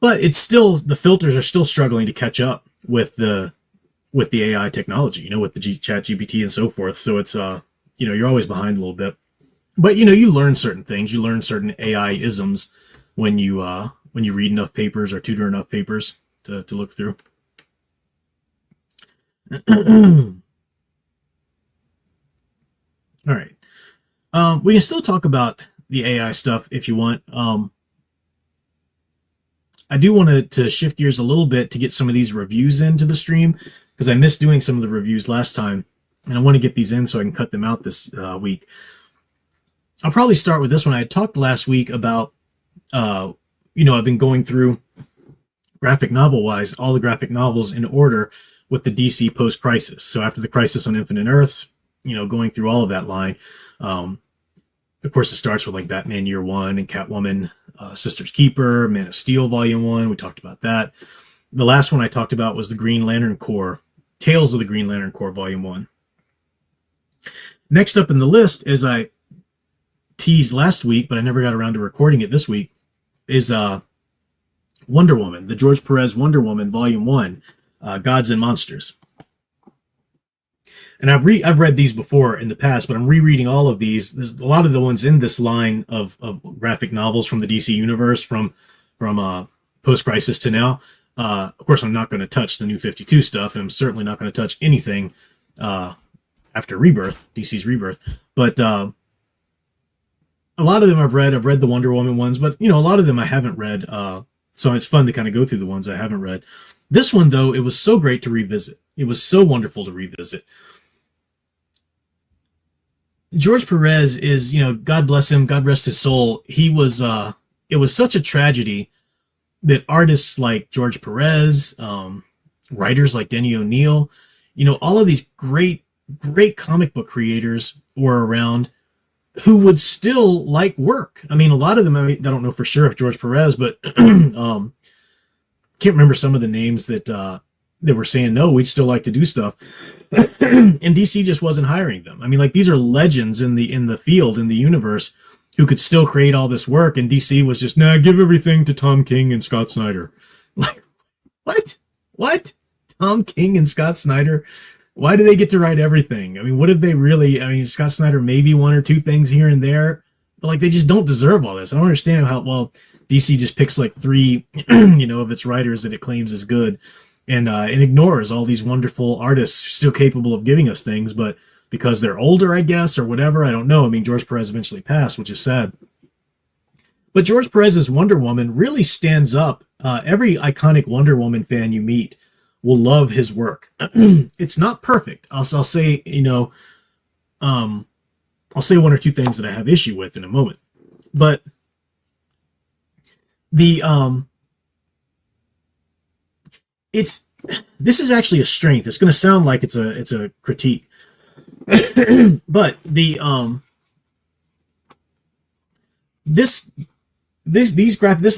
but it's still, the filters are still struggling to catch up with the AI technology, with the ChatGPT and so forth. So it's you're always behind a little bit. But you learn certain things, you learn certain AI isms when you read enough papers or tutor enough papers to look through. All right. We can still talk about the AI stuff if you want. I do want to shift gears a little bit to get some of these reviews into the stream, because I missed doing some of the reviews last time, and I want to get these in so I can cut them out this week. I'll probably start with this one. I had talked last week about, I've been going through graphic novel-wise, all the graphic novels in order with the DC post-Crisis. So after the Crisis on Infinite Earths, going through all of that line. Of course, it starts with like Batman Year One and Catwoman, Sister's Keeper, Man of Steel Volume 1. We talked about that. The last one I talked about was the Green Lantern Corps, Tales of the Green Lantern Corps Volume 1. Next up in the list, as I teased last week, but I never got around to recording it this week, is Wonder Woman, the George Perez Wonder Woman Volume 1, Gods and Monsters. And I've read these before in the past, but I'm rereading all of these. There's a lot of the ones in this line of graphic novels from the DC universe, from post-Crisis to now. Of course, I'm not going to touch the New 52 stuff, and I'm certainly not going to touch anything after Rebirth, DC's Rebirth. But a lot of them I've read. I've read the Wonder Woman ones, but a lot of them I haven't read. So it's fun to kind of go through the ones I haven't read. This one, though, it was so great to revisit. It was so wonderful to revisit. George Perez is, God bless him, God rest his soul. He was, it was such a tragedy that artists like George Perez, writers like Denny O'Neil, all of these great comic book creators were around who would still like work. I mean, a lot of them, I don't know for sure if George Perez, but can't remember some of the names that were saying, no, we'd still like to do stuff. And DC just wasn't hiring them. I mean, like, these are legends in the field, in the universe, who could still create all this work, and DC was just, nah, give everything to Tom King and Scott Snyder. Like, what? Tom King and Scott Snyder? Why do they get to write everything? I mean, what if they really, Scott Snyder, maybe one or two things here and there, but like, they just don't deserve all this. I don't understand how, well, DC just picks like 3, of its writers that it claims is good, and ignores all these wonderful artists still capable of giving us things, but because they're older, I guess, or whatever, I don't know. I mean, George Perez eventually passed, which is sad. But George Perez's Wonder Woman really stands up. Every iconic Wonder Woman fan you meet will love his work. It's not perfect. I'll say, I'll say one or two things that I have issue with in a moment. But this is actually a strength. It's going to sound like it's a critique. But this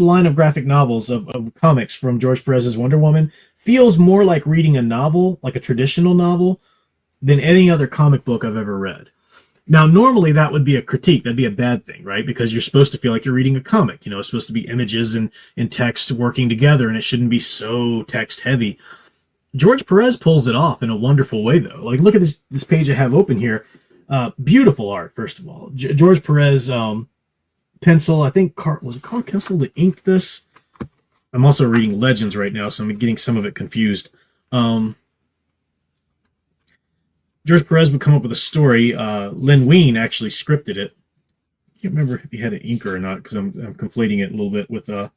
line of graphic novels of comics from George Perez's Wonder Woman feels more like reading a novel, like a traditional novel, than any other comic book I've ever read. Now, normally that would be a critique. That'd be a bad thing, right? Because you're supposed to feel like you're reading a comic. It's supposed to be images and text working together, and it shouldn't be so text heavy. George Perez pulls it off in a wonderful way, though. Like, look at this page I have open here. Beautiful art, first of all. George Perez pencil. I think was it Carl Kessel that inked this? I'm also reading Legends right now, so I'm getting some of it confused. George Perez would come up with a story. Len Wein actually scripted it. I can't remember if he had an inker or not, because I'm conflating it a little bit with... No,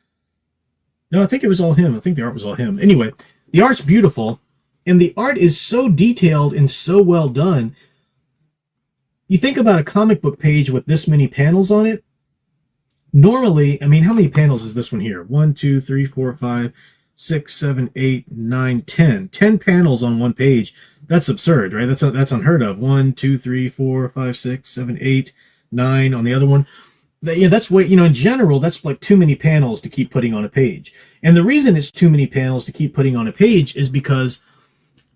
I think it was all him. I think the art was all him. Anyway, the art's beautiful, and the art is so detailed and so well done. you think about a comic book page with this many panels on it. Normally, I mean, how many panels is this one here? 1, 2, 3, 4, 5, 6, 7, 8, 9, 10. 10 panels on one page. That's absurd, right? That's unheard of. 1, 2, 3, 4, 5, 6, 7, 8, 9 on the other one. That's way, in general, that's like too many panels to keep putting on a page. And the reason it's too many panels to keep putting on a page is because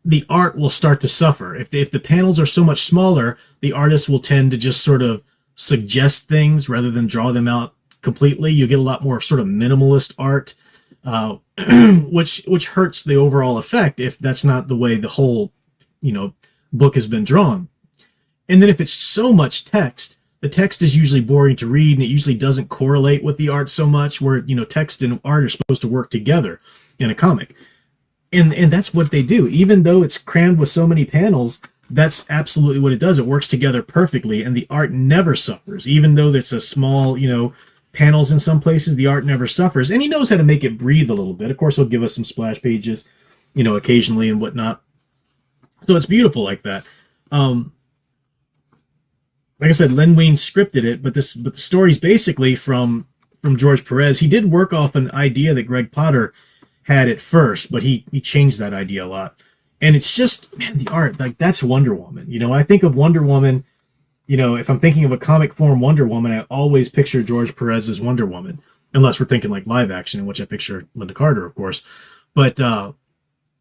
the art will start to suffer. If the panels are so much smaller, the artist will tend to just sort of suggest things rather than draw them out completely. You get a lot more sort of minimalist art, which hurts the overall effect if that's not the way the whole, book has been drawn. And then if it's so much text, the text is usually boring to read, and it usually doesn't correlate with the art so much, where, text and art are supposed to work together in a comic. And that's what they do. Even though it's crammed with so many panels, that's absolutely what it does. It works together perfectly, and the art never suffers. Even though there's a small, panels in some places, the art never suffers. And he knows how to make it breathe a little bit. Of course, he'll give us some splash pages, occasionally and whatnot. So it's beautiful like that. Like I said, Len Wein scripted it, but the story's basically from George Perez. He did work off an idea that Greg Potter had at first, but he changed that idea a lot. And it's just, man, the art, like, that's Wonder Woman. I think of Wonder Woman, if I'm thinking of a comic form Wonder Woman, I always picture George Perez's Wonder Woman, unless we're thinking like live action, in which I picture Linda Carter, of course. But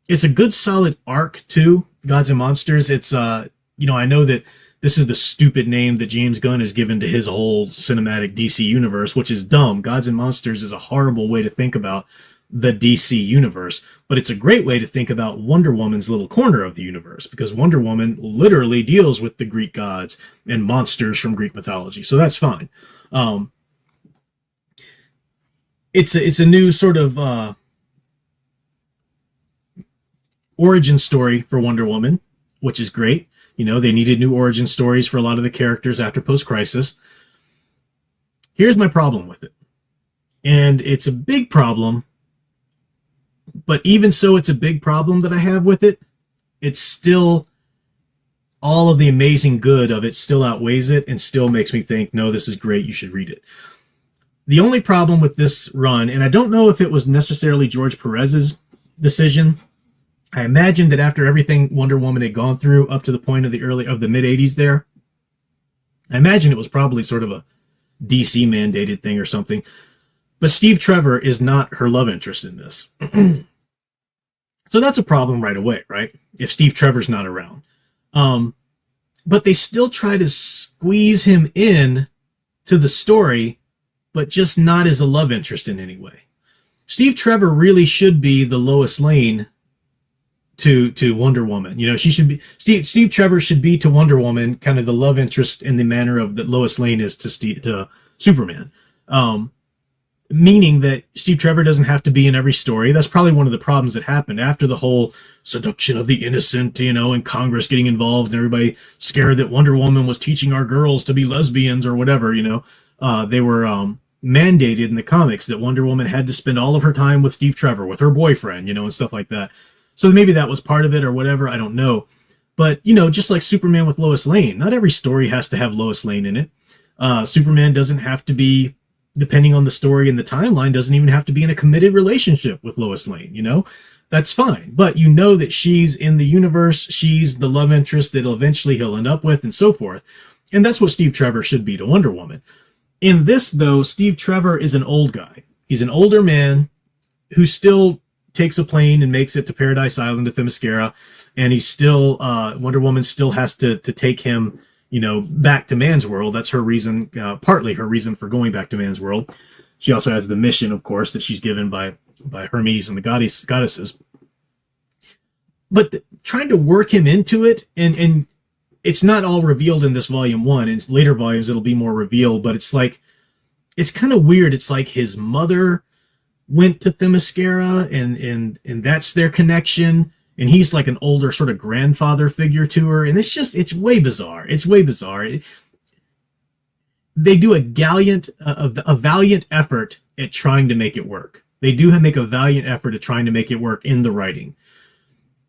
it's a good solid arc too. Gods and Monsters. It's I know that this is the stupid name that James Gunn has given to his whole cinematic DC universe, which is dumb. Gods and Monsters is a horrible way to think about the DC universe, but it's a great way to think about Wonder Woman's little corner of the universe, because Wonder Woman literally deals with the Greek gods and monsters from Greek mythology. So that's fine. It's a new sort of origin story for Wonder Woman, which is great. They needed new origin stories for a lot of the characters after Post-Crisis. Here's my problem with it. And it's a big problem, but even so, it's a big problem that I have with it. It's still, all of the amazing good of it still outweighs it and still makes me think, no, this is great, you should read it. The only problem with this run, and I don't know if it was necessarily George Perez's decision. I imagine that after everything Wonder Woman had gone through up to the point of the mid-'80s there, I imagine it was probably sort of a DC mandated thing or something. But Steve Trevor is not her love interest in this. So that's a problem right away, right? If Steve Trevor's not around. But they still try to squeeze him in to the story, but just not as a love interest in any way. Steve Trevor really should be the Lois Lane to Wonder Woman. She should be, Steve Trevor should be to Wonder Woman kind of the love interest in the manner of that Lois Lane is to Superman. Meaning that Steve Trevor doesn't have to be in every story. That's probably one of the problems that happened after the whole seduction of the innocent, and Congress getting involved and everybody scared that Wonder Woman was teaching our girls to be lesbians or whatever, they were mandated in the comics that Wonder Woman had to spend all of her time with Steve Trevor, with her boyfriend, and stuff like that. So maybe that was part of it or whatever, I don't know. But, just like Superman with Lois Lane, not every story has to have Lois Lane in it. Superman doesn't have to be, depending on the story and the timeline, doesn't even have to be in a committed relationship with Lois Lane, That's fine. But that she's in the universe, she's the love interest that eventually he'll end up with, and so forth. And that's what Steve Trevor should be to Wonder Woman. In this, though, Steve Trevor is an old guy. He's an older man who still takes a plane and makes it to Paradise Island, to Themyscira, and he's still, Wonder Woman still has to take him, back to man's world. That's her reason, partly her reason for going back to man's world. She also has the mission, of course, that she's given by Hermes and the goddesses. But trying to work him into it, and it's not all revealed in this volume 1. In later volumes, it'll be more revealed, but it's kind of weird. It's like his mother went to Themyscira, and that's their connection. And he's like an older sort of grandfather figure to her. And it's way bizarre. It's way bizarre. They do a valiant effort at trying to make it work. They do make a valiant effort at trying to make it work in the writing.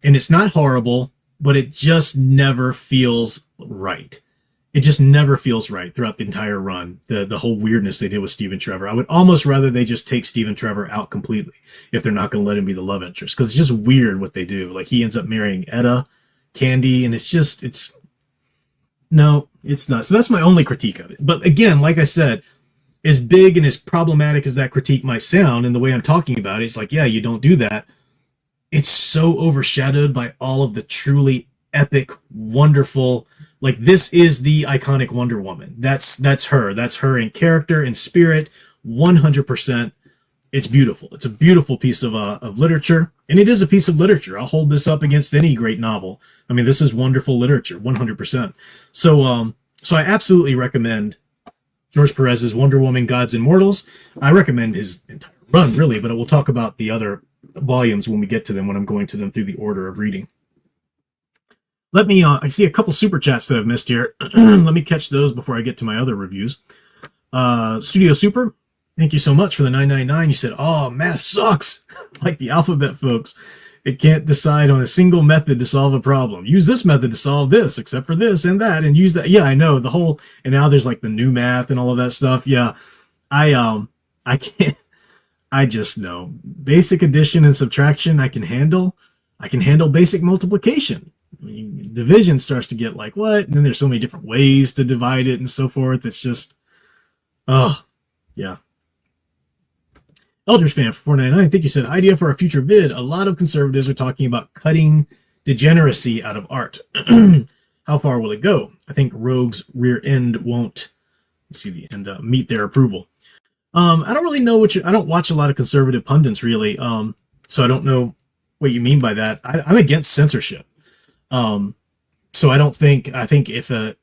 And it's not horrible, but it just never feels right. it just never feels right throughout the entire run. The whole weirdness they did with Stephen Trevor. I would almost rather they just take Stephen Trevor out completely if they're not going to let him be the love interest, because it's just weird what they do. Like, he ends up marrying Etta Candy, and it's no, it's not. So that's my only critique of it. But again, like I said, as big and as problematic as that critique might sound, and the way I'm talking about it, it's like, yeah, you don't do that. It's so overshadowed by all of the truly epic, wonderful. Like, this is the iconic Wonder Woman. That's her. That's her in character and spirit, 100%. It's beautiful. It's a beautiful piece of literature, and it is a piece of literature. I'll hold this up against any great novel. I mean, this is wonderful literature, 100%. So I absolutely recommend George Perez's Wonder Woman: Gods and Mortals. I recommend his entire run, really, but we'll talk about the other volumes when we get to them, when I'm going to them through the order of reading. Let me, I see a couple super chats that I've missed here. Let me catch those before I get to my other reviews. Studio Super, thank you so much for the 999. You said, oh, math sucks. Like the alphabet folks. It can't decide on a single method to solve a problem. Use this method to solve this, except for this and that, and use that. Yeah, I know, the whole, and now there's like the new math and all of that stuff. Yeah, I can't, I just know. Basic addition and subtraction I can handle. I can handle basic multiplication. I mean, division starts to get like, what? And then there's so many different ways to divide it and so forth. It's just, oh, yeah. Eldridge Fan for 499, I think you said, idea for a future vid. A lot of conservatives are talking about cutting degeneracy out of art. How far will it go? I think Rogue's rear end won't, let's see the end, meet their approval. I don't really know I don't watch a lot of conservative pundits really. So I don't know what you mean by that. I'm against censorship. So I think if a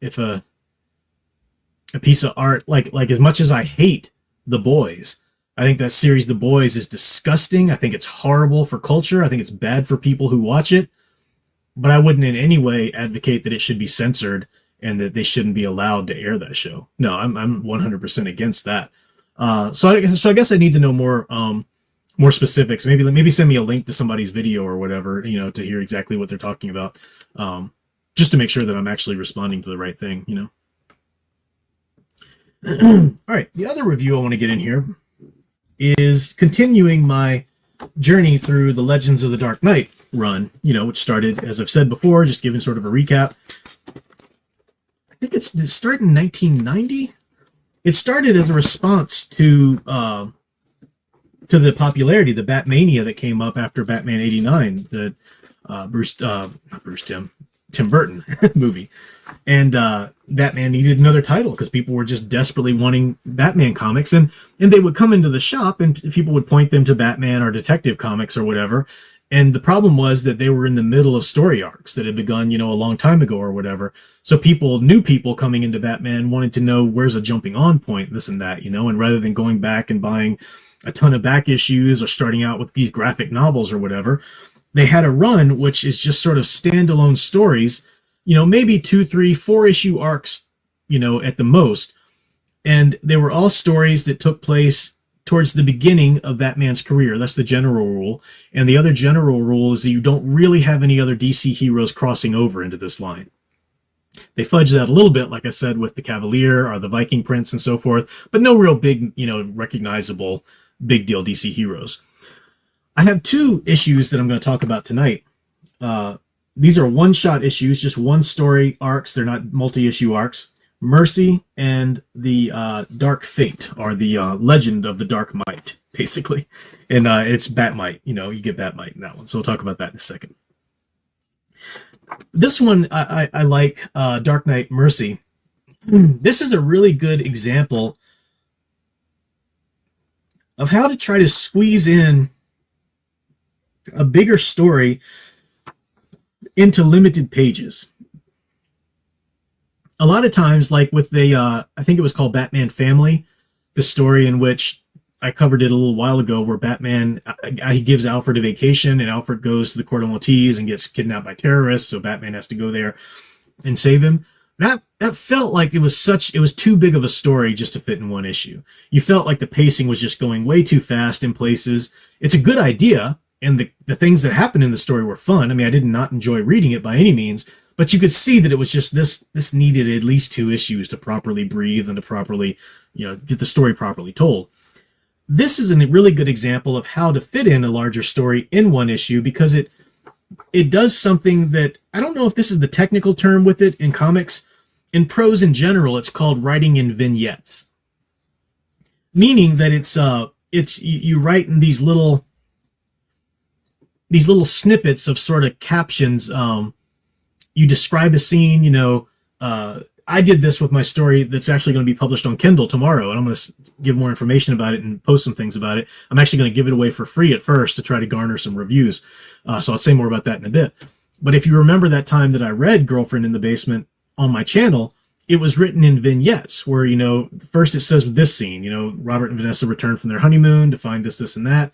piece of art, like as much as I hate The Boys, I think that series The Boys is disgusting. I think it's horrible for culture. I think it's bad for people who watch it, but I wouldn't in any way advocate that it should be censored and that they shouldn't be allowed to air that show. No, I'm 100% against that. So I guess I need to know more specifics. Maybe send me a link to somebody's video or whatever, to hear exactly what they're talking about. Just to make sure that I'm actually responding to the right thing, All right. The other review I want to get in here is continuing my journey through the Legends of the Dark Knight run, which started, as I've said before, just giving sort of a recap. I think it started in 1990. It started as a response to the popularity, the Batmania that came up after Batman 89, the Tim Burton movie. And Batman needed another title because people were just desperately wanting Batman comics. And they would come into the shop and people would point them to Batman or Detective Comics or whatever. And the problem was that they were in the middle of story arcs that had begun, a long time ago or whatever. So new people coming into Batman wanted to know where's a jumping on point, this and that, and rather than going back and buying a ton of back issues or starting out with these graphic novels or whatever, they had a run which is just sort of standalone stories, maybe 2, 3, 4 issue arcs, at the most. And they were all stories that took place towards the beginning of Batman's career. That's the general rule. And the other general rule is that you don't really have any other DC heroes crossing over into this line. They fudge that a little bit, like I said, with the Cavalier or the Viking Prince and so forth, but no real big, recognizable big deal DC heroes. I have 2 issues that I'm going to talk about tonight. These are one-shot issues, just one story arcs. They're not multi-issue arcs. Mercy and the Dark Fate, or the Legend of the Dark Might, basically. And it's Batmite. You get Batmite in that one. So we'll talk about that in a second. This one, I like, Dark Knight Mercy. This is a really good example of how to try to squeeze in a bigger story into limited pages. A lot of times, like with the, I think it was called Batman Family, the story in which I covered it a little while ago, where Batman, he gives Alfred a vacation, and Alfred goes to the Court of Maltese and gets kidnapped by terrorists, so Batman has to go there and save him. That felt like it was too big of a story just to fit in one issue. You felt like the pacing was just going way too fast in places. It's a good idea, and the things that happened in the story were fun. I mean, I did not enjoy reading it by any means, But you could see that it was just this needed at least 2 issues to properly breathe and to properly, get the story properly told. This is a really good example of how to fit in a larger story in one issue, because it does something that, I don't know if this is the technical term with it in comics. In prose in general, it's called writing in vignettes, meaning that it's you write in these little snippets of sort of captions. You describe a scene. I did this with my story that's actually going to be published on Kindle tomorrow, and I'm going to give more information about it and post some things about it. I'm actually going to give it away for free at first to try to garner some reviews. So I'll say more about that in a bit. But if you remember that time that I read Girlfriend in the Basement on my channel, it was written in vignettes where, first it says with this scene, Robert and Vanessa return from their honeymoon to find this, this, and that.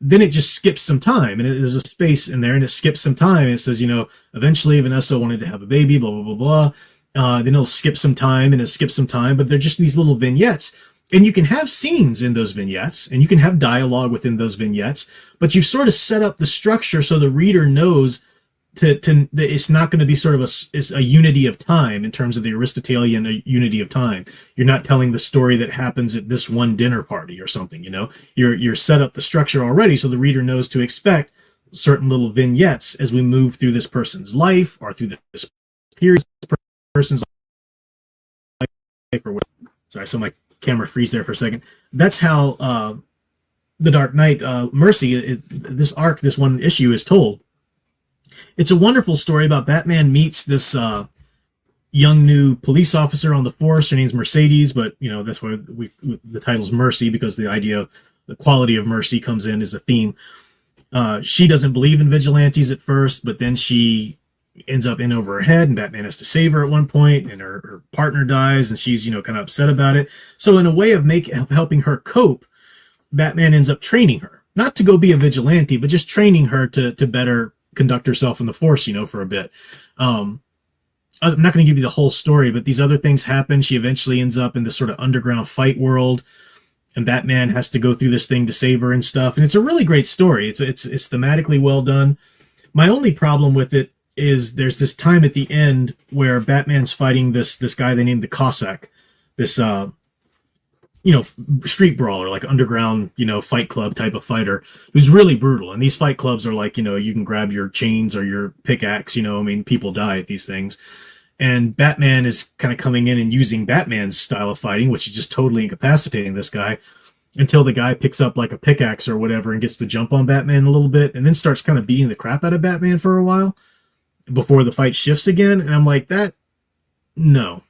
Then it just skips some time, and there's a space in there, and it skips some time. And it says, eventually Vanessa wanted to have a baby, blah, blah, blah, blah. Then it'll skip some time, and it skips some time, but they're just these little vignettes. And you can have scenes in those vignettes, and you can have dialogue within those vignettes, but you've sort of set up the structure so the reader knows that it's not going to be sort of a unity of time in terms of the Aristotelian unity of time. You're not telling the story that happens at this one dinner party or something, You're set up the structure already so the reader knows to expect certain little vignettes as we move through this person's life or through this period person's life or whatever. Sorry, I saw my camera freeze there for a second. That's how The Dark Knight, Mercy, this arc, this one issue is told. It's a wonderful story about Batman meets this young new police officer on the force. Her name's Mercedes, but that's why the title's Mercy, because the idea of the quality of mercy comes in as a theme. She doesn't believe in vigilantes at first, but then she ends up in over her head, and Batman has to save her at one point, and her partner dies, and she's kind of upset about it. So in a way of helping her cope, Batman ends up training her, not to go be a vigilante, but just training her to better conduct herself in the force, for a bit. I'm not going to give you the whole story, but these other things happen. She eventually ends up in this sort of underground fight world, and Batman has to go through this thing to save her and stuff. And it's a really great story. It's thematically well done. My only problem with it is there's this time at the end where Batman's fighting this guy they named the Cossack, this street brawler, like underground, fight club type of fighter, who's really brutal. And these fight clubs are like, you can grab your chains or your pickaxe, people die at these things. And Batman is kind of coming in and using Batman's style of fighting, which is just totally incapacitating this guy, until the guy picks up like a pickaxe or whatever and gets the jump on Batman a little bit, and then starts kind of beating the crap out of Batman for a while before the fight shifts again. And I'm like, no.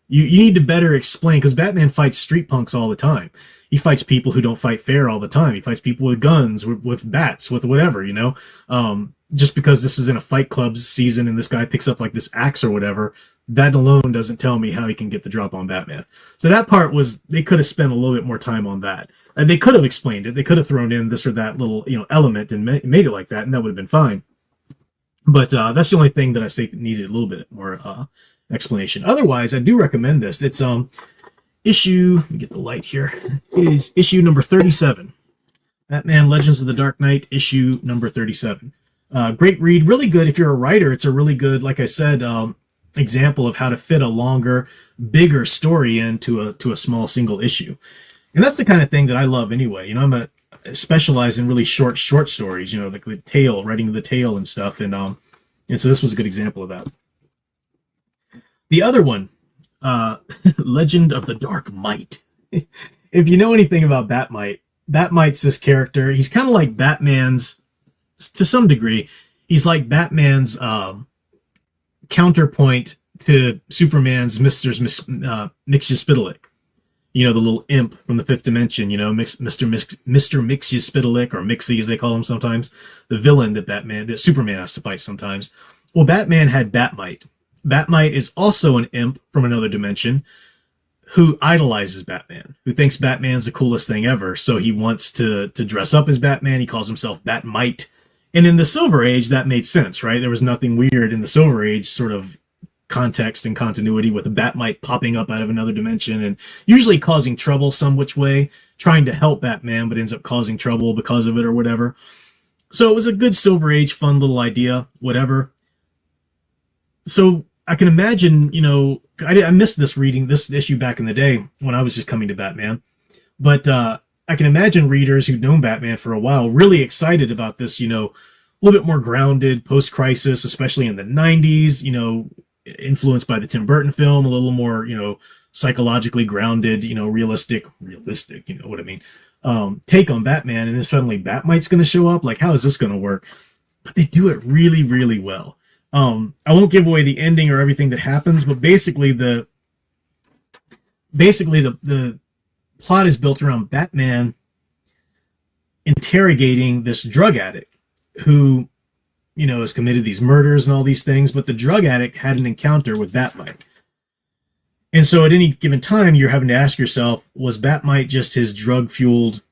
You need to better explain, because Batman fights street punks all the time. He fights people who don't fight fair all the time. He fights people with guns, with bats, with whatever, Just because this is in a fight club season and this guy picks up like this axe or whatever, that alone doesn't tell me how he can get the drop on Batman. So that part they could have spent a little bit more time on that. And they could have explained it. They could have thrown in this or that little, element and made it like that, and that would have been fine. But that's the only thing that I say needed a little bit more explanation. Otherwise, I do recommend this. It's issue, let me get the light here. It is issue number 37. Batman Legends of the Dark Knight, issue number 37. Great read, really good. If you're a writer, it's a really good, like I said, example of how to fit a longer, bigger story into a small single issue. And that's the kind of thing that I love anyway. I'm a specialize in really short stories, like the tale, writing the tale and stuff. And so this was a good example of that. The other one, Legend of the Dark Might. If you know anything about Bat-Mite's this character. He's kind of like Batman's, to some degree, he's like Batman's counterpoint to Superman's Mr. Mxyzptlk. The little imp from the fifth dimension, Mr. Mxyzptlk, or Mixie as they call him sometimes, the villain that Superman has to fight sometimes. Well, Batman had Bat-Mite. Bat-Mite is also an imp from another dimension who idolizes Batman, who thinks Batman's the coolest thing ever. So he wants to dress up as Batman. He calls himself Bat-Mite. And in the Silver Age, that made sense, right? There was nothing weird in the Silver Age sort of context and continuity with a Bat-Mite popping up out of another dimension and usually causing trouble some which way, trying to help Batman, but ends up causing trouble because of it or whatever. So it was a good Silver Age, fun little idea, whatever. So I can imagine, I missed this reading this issue back in the day when I was just coming to Batman, but I can imagine readers who've known Batman for a while really excited about this, a little bit more grounded post-crisis, especially in the 90s, influenced by the Tim Burton film, a little more, psychologically grounded, realistic, you know what I mean, take on Batman. And then suddenly Batmite's going to show up. Like, how is this going to work? But they do it really, really well. I won't give away the ending or everything that happens, but basically the plot is built around Batman interrogating this drug addict who, has committed these murders and all these things, but the drug addict had an encounter with Batmite. And so at any given time, you're having to ask yourself, was Batmite just his drug-fueled,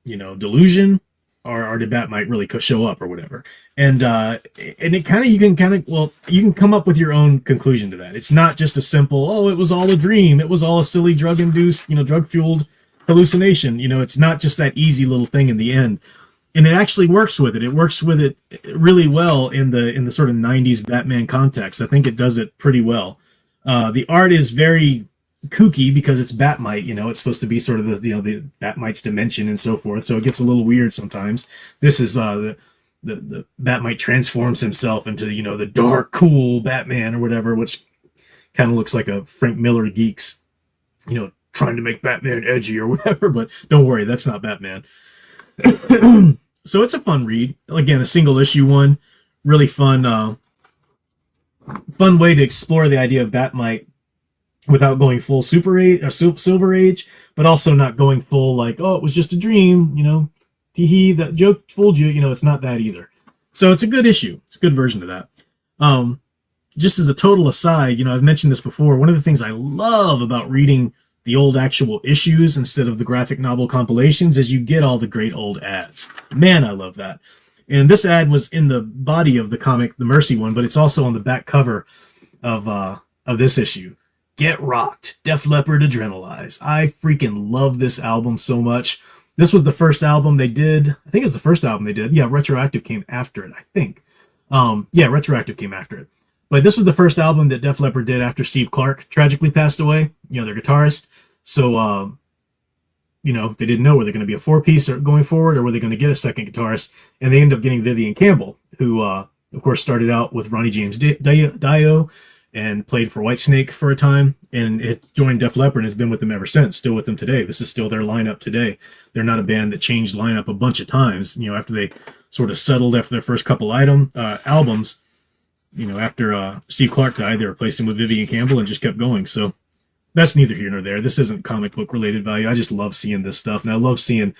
delusion? Or did Batmite really show up or whatever? And it you can come up with your own conclusion to that. It's not just a simple, it was all a dream. It was all a silly drug-induced, drug-fueled hallucination. It's not just that easy little thing in the end. And it actually works with it. It works with it really well in the sort of 90s Batman context. I think it does it pretty well. The art is very kooky because it's Batmite, it's supposed to be sort of the Batmite's dimension and so forth, so it gets a little weird sometimes. This is the Batmite transforms himself into the dark, cool Batman or whatever, which kind of looks like a Frank Miller geeks, trying to make Batman edgy or whatever. But don't worry, that's not Batman. So it's a fun read. Again, a single issue one, really fun way to explore the idea of Batmite without going full Super Age or Silver Age, but also not going full like, it was just a dream, tee-hee, that joke fooled you. It's not that either. So it's a good issue. It's a good version of that. Just as a total aside, I've mentioned this before. One of the things I love about reading the old actual issues instead of the graphic novel compilations is you get all the great old ads. Man, I love that. And this ad was in the body of the comic, the Mercy one, but it's also on the back cover of this issue. Get rocked, Def Leppard Adrenalize. I freaking love this album so much. This was the first album they did. I think it was the first album they did. Yeah, Retroactive came after it, I think. Retroactive came after it. But this was the first album that Def Leppard did after Steve Clark tragically passed away, their guitarist. So, they didn't know were they going to be a four-piece going forward or were they going to get a second guitarist. And they ended up getting Vivian Campbell, who, of course, started out with Ronnie James Dio and played for Whitesnake for a time, and it joined Def Leppard and has been with them ever since, still with them today. This is still their lineup today. They're not a band that changed lineup a bunch of times, after they sort of settled after their first couple albums, after Steve Clark died, they replaced him with Vivian Campbell and just kept going. So that's neither here nor there. This isn't comic book related value. I just love seeing this stuff, and I love seeing,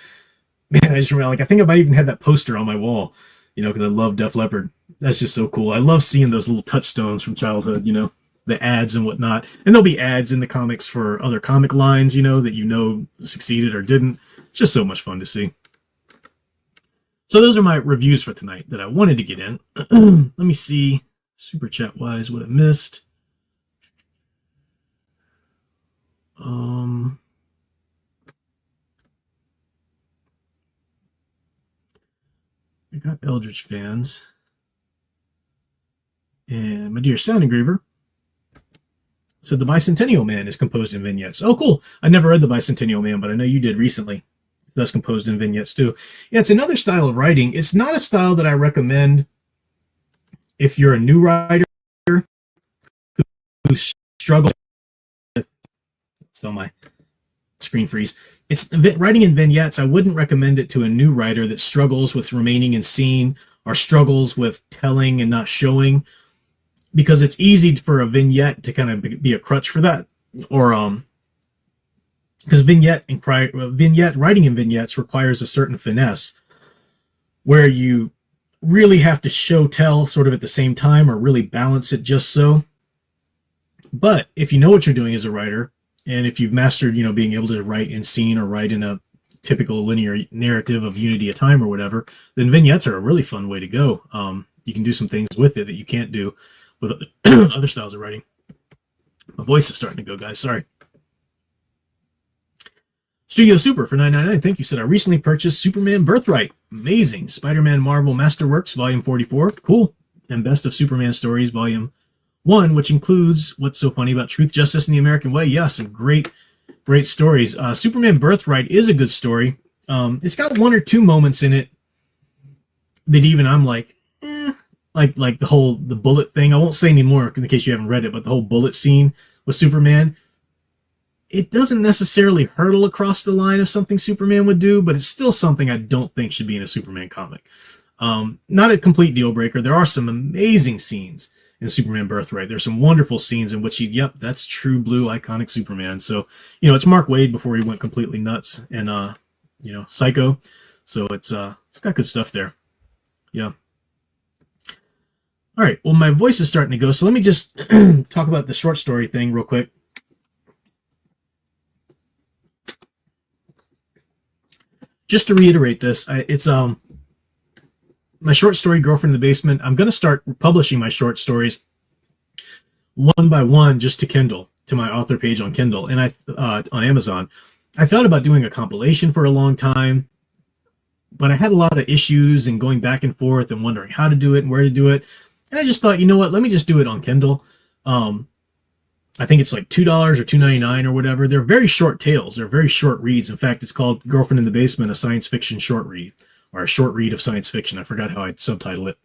man, I just remember, I think I might even have that poster on my wall, because I love Def Leppard. That's just so cool. I love seeing those little touchstones from childhood, the ads and whatnot. And there'll be ads in the comics for other comic lines, that succeeded or didn't. It's just so much fun to see. So those are my reviews for tonight that I wanted to get in. Let me see, super chat wise, what I missed. I got Eldritch fans. And my dear Sound Engraver said the Bicentennial Man is composed in vignettes. Oh, cool. I never read the Bicentennial Man, but I know you did recently. That's composed in vignettes too. Yeah, it's another style of writing. It's not a style that I recommend if you're a new writer who struggles with, so my screen freeze. It's writing in vignettes. I wouldn't recommend it to a new writer that struggles with remaining in scene or struggles with telling and not showing, because it's easy for a vignette to kind of be a crutch for that, or because writing in vignettes requires a certain finesse where you really have to show tell sort of at the same time or really balance it just so. But if you know what you're doing as a writer, and if you've mastered, being able to write in scene or write in a typical linear narrative of unity of time or whatever, then vignettes are a really fun way to go. You can do some things with it that you can't do with other styles of writing. My voice is starting to go, guys. Sorry. Studio Super for $9.99. Thank you. Said I recently purchased Superman Birthright. Amazing. Spider-Man Marvel Masterworks Volume 44. Cool. And Best of Superman Stories Volume one, which includes What's So Funny About Truth, Justice, and the American Way. Yeah, some great stories. Superman Birthright is a good story. It's got one or two moments in it that even I'm like, like the bullet thing. I won't say anymore in case you haven't read it, but the whole bullet scene with Superman, it doesn't necessarily hurdle across the line of something Superman would do, but it's still something I don't think should be in a Superman comic. Not a complete deal breaker. There are some amazing scenes in Superman Birthright. There's some wonderful scenes in which that's true blue iconic Superman. So, it's Mark Waid before he went completely nuts and, Psycho. So it's got good stuff there. Yeah. All right. Well, my voice is starting to go, so let me just talk about the short story thing real quick. Just to reiterate this, it's my short story, Girlfriend in the Basement. I'm going to start publishing my short stories one by one just to Kindle, to my author page on Kindle and on Amazon. I thought about doing a compilation for a long time, but I had a lot of issues and going back and forth and wondering how to do it and where to do it. And I just thought, you know what, let me just do it on Kindle. I think it's like $2 or $2.99 or whatever. They're very short tales. They're very short reads. In fact, it's called Girlfriend in the Basement, a science fiction short read, or a short read of science fiction. I forgot how I'd subtitle it.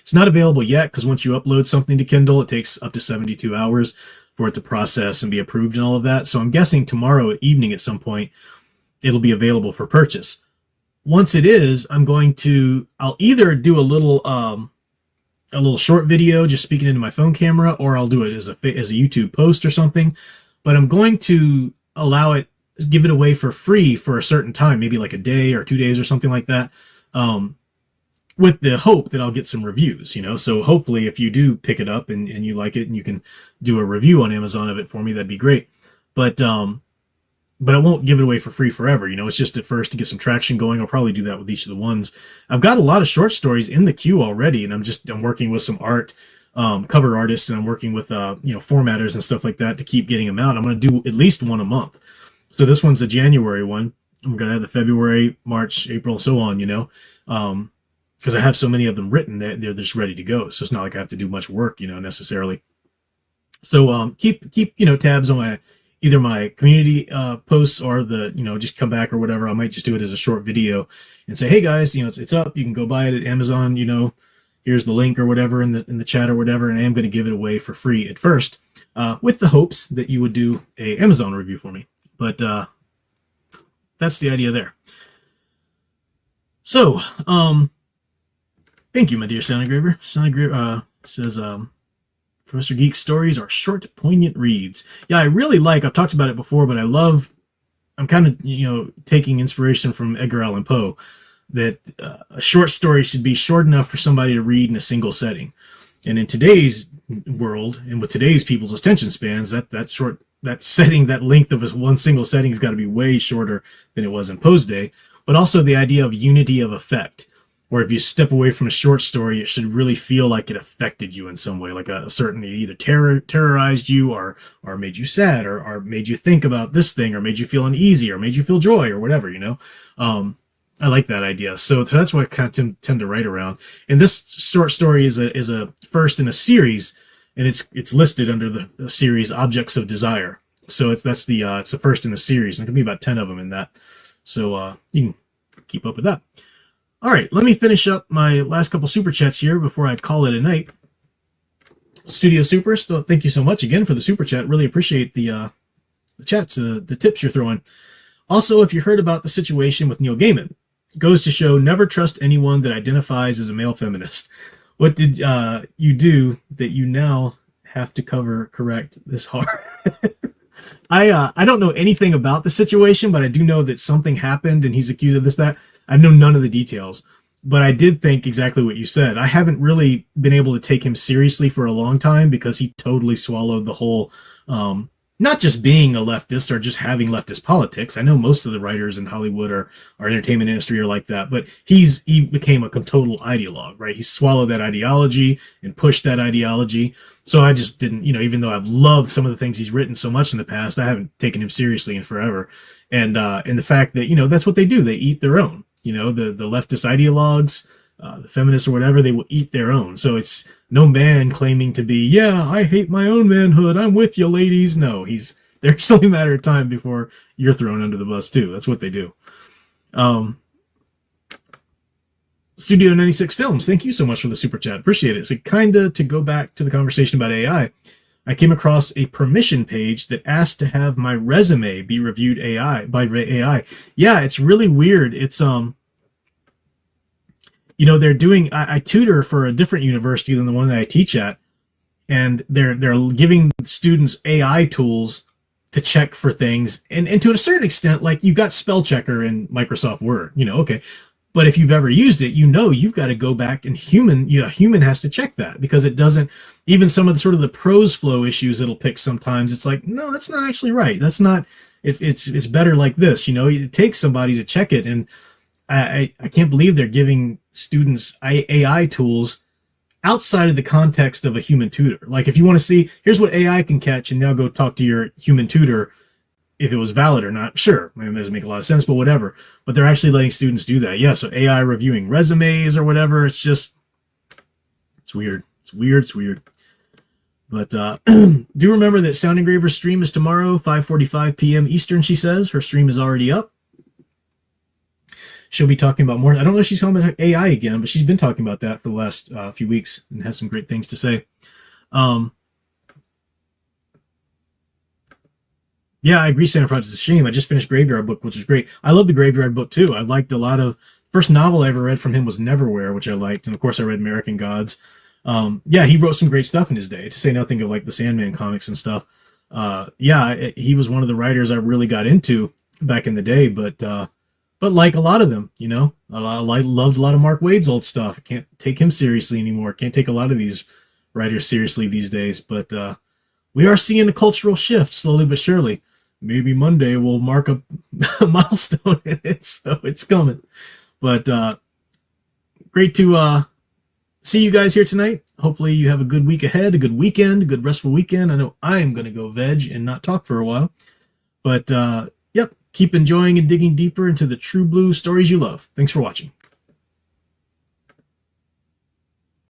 It's not available yet because once you upload something to Kindle, it takes up to 72 hours for it to process and be approved and all of that. So I'm guessing tomorrow evening at some point, it'll be available for purchase. Once it is, I'll either do a little short video just speaking into my phone camera, or I'll do it as a YouTube post or something. But I'm going to give it away for free for a certain time, maybe like a day or 2 days or something like that, with the hope that I'll get some reviews, So hopefully if you do pick it up and you like it and you can do a review on Amazon of it for me, that'd be great. But I won't give it away for free forever. It's just at first to get some traction going. I'll probably do that with each of the ones. I've got a lot of short stories in the queue already, and I'm working with some cover artists, and I'm working with, formatters and stuff like that to keep getting them out. I'm going to do at least one a month. So this one's a January one. I'm going to have the February, March, April, so on, because I have so many of them written that they're just ready to go. So it's not like I have to do much work, necessarily. So, keep, tabs on either my community posts or just come back or whatever. I might just do it as a short video and say, hey guys, it's up. You can go buy it at Amazon. Here's the link or whatever in the chat or whatever. And I am going to give it away for free at first, with the hopes that you would do a Amazon review for me. But that's the idea there. So, thank you, my dear Sound Engraver. Sound Engraver says, Professor Geek's stories are short, poignant reads. Yeah, I've talked about it before, but I'm kind of, taking inspiration from Edgar Allan Poe, that a short story should be short enough for somebody to read in a single setting. And in today's world, and with today's people's attention spans, that length of one single setting has got to be way shorter than it was in Poe's day. But also the idea of unity of effect, where if you step away from a short story, it should really feel like it affected you in some way, like a certain, it either terrorized you or made you sad or made you think about this thing or made you feel uneasy or made you feel joy or whatever, I like that idea. So that's what I kind of tend to write around. And this short story is a first in a series, and it's listed under the series Objects of Desire. So it's the first in the series, and there can be about 10 of them in that. So you can keep up with that. All right, let me finish up my last couple super chats here before I call it a night. Studio Supers, thank you so much again for the super chat. Really appreciate the chats, the tips you're throwing. Also, if you heard about the situation with Neil Gaiman, it goes to show never trust anyone that identifies as a male feminist. What did you do that you now have to correct this hard? I don't know anything about the situation, but I do know that something happened and he's accused of this, that. I know none of the details, but I did think exactly what you said. I haven't really been able to take him seriously for a long time because he totally swallowed the whole, not just being a leftist or just having leftist politics. I know most of the writers in Hollywood or entertainment industry are like that, but he became a total ideologue, right? He swallowed that ideology and pushed that ideology. So I just didn't, even though I've loved some of the things he's written so much in the past, I haven't taken him seriously in forever. And the fact that, that's what they do. They eat their own. The leftist ideologues, the feminists or whatever, they will eat their own. So no man claiming to be, yeah, I hate my own manhood, I'm with you, ladies. No, there's only a matter of time before you're thrown under the bus too. That's what they do. Studio 96 Films, thank you so much for the super chat. Appreciate it. So kinda to go back to the conversation about AI, I came across a permission page that asked to have my resume be reviewed by AI. Yeah, it's really weird. It's they're doing. I tutor for a different university than the one that I teach at, and they're giving students AI tools to check for things, and to a certain extent, like you've got spell checker in Microsoft Word, okay. But if you've ever used it, you've got to go back and a human has to check that, because it doesn't, even some of the sort of the prose flow issues it'll pick sometimes. It's like, no, that's not actually right. That's not, it's better like this, it takes somebody to check it. And I can't believe they're giving students AI tools outside of the context of a human tutor. Like if you want to see, here's what AI can catch, and now go talk to your human tutor, if it was valid or not, sure. I mean, it doesn't make a lot of sense, but whatever. But they're actually letting students do that. Yeah, so AI reviewing resumes or whatever, it's weird. It's weird. But do remember that Sound Engraver's stream is tomorrow, 5:45 p.m. Eastern, she says. Her stream is already up. She'll be talking about more. I don't know if she's talking about AI again, but she's been talking about that for the last few weeks and has some great things to say. Yeah, I agree, Santa Project is a shame. I just finished Graveyard Book, which was great. I love the Graveyard Book, too. I liked a lot of... First novel I ever read from him was Neverwhere, which I liked. And, of course, I read American Gods. Yeah, he wrote some great stuff in his day, to say nothing of, like, the Sandman comics and stuff. He was one of the writers I really got into back in the day. But like a lot of them, I loved a lot of Mark Waid's old stuff. I can't take him seriously anymore. Can't take a lot of these writers seriously these days. But we are seeing a cultural shift, slowly but surely. Maybe Monday will mark a milestone in it, so it's coming. But great to see you guys here tonight. Hopefully you have a good week ahead, a good weekend, a good restful weekend. I know I am going to go veg and not talk for a while. But, yep, keep enjoying and digging deeper into the true blue stories you love. Thanks for watching.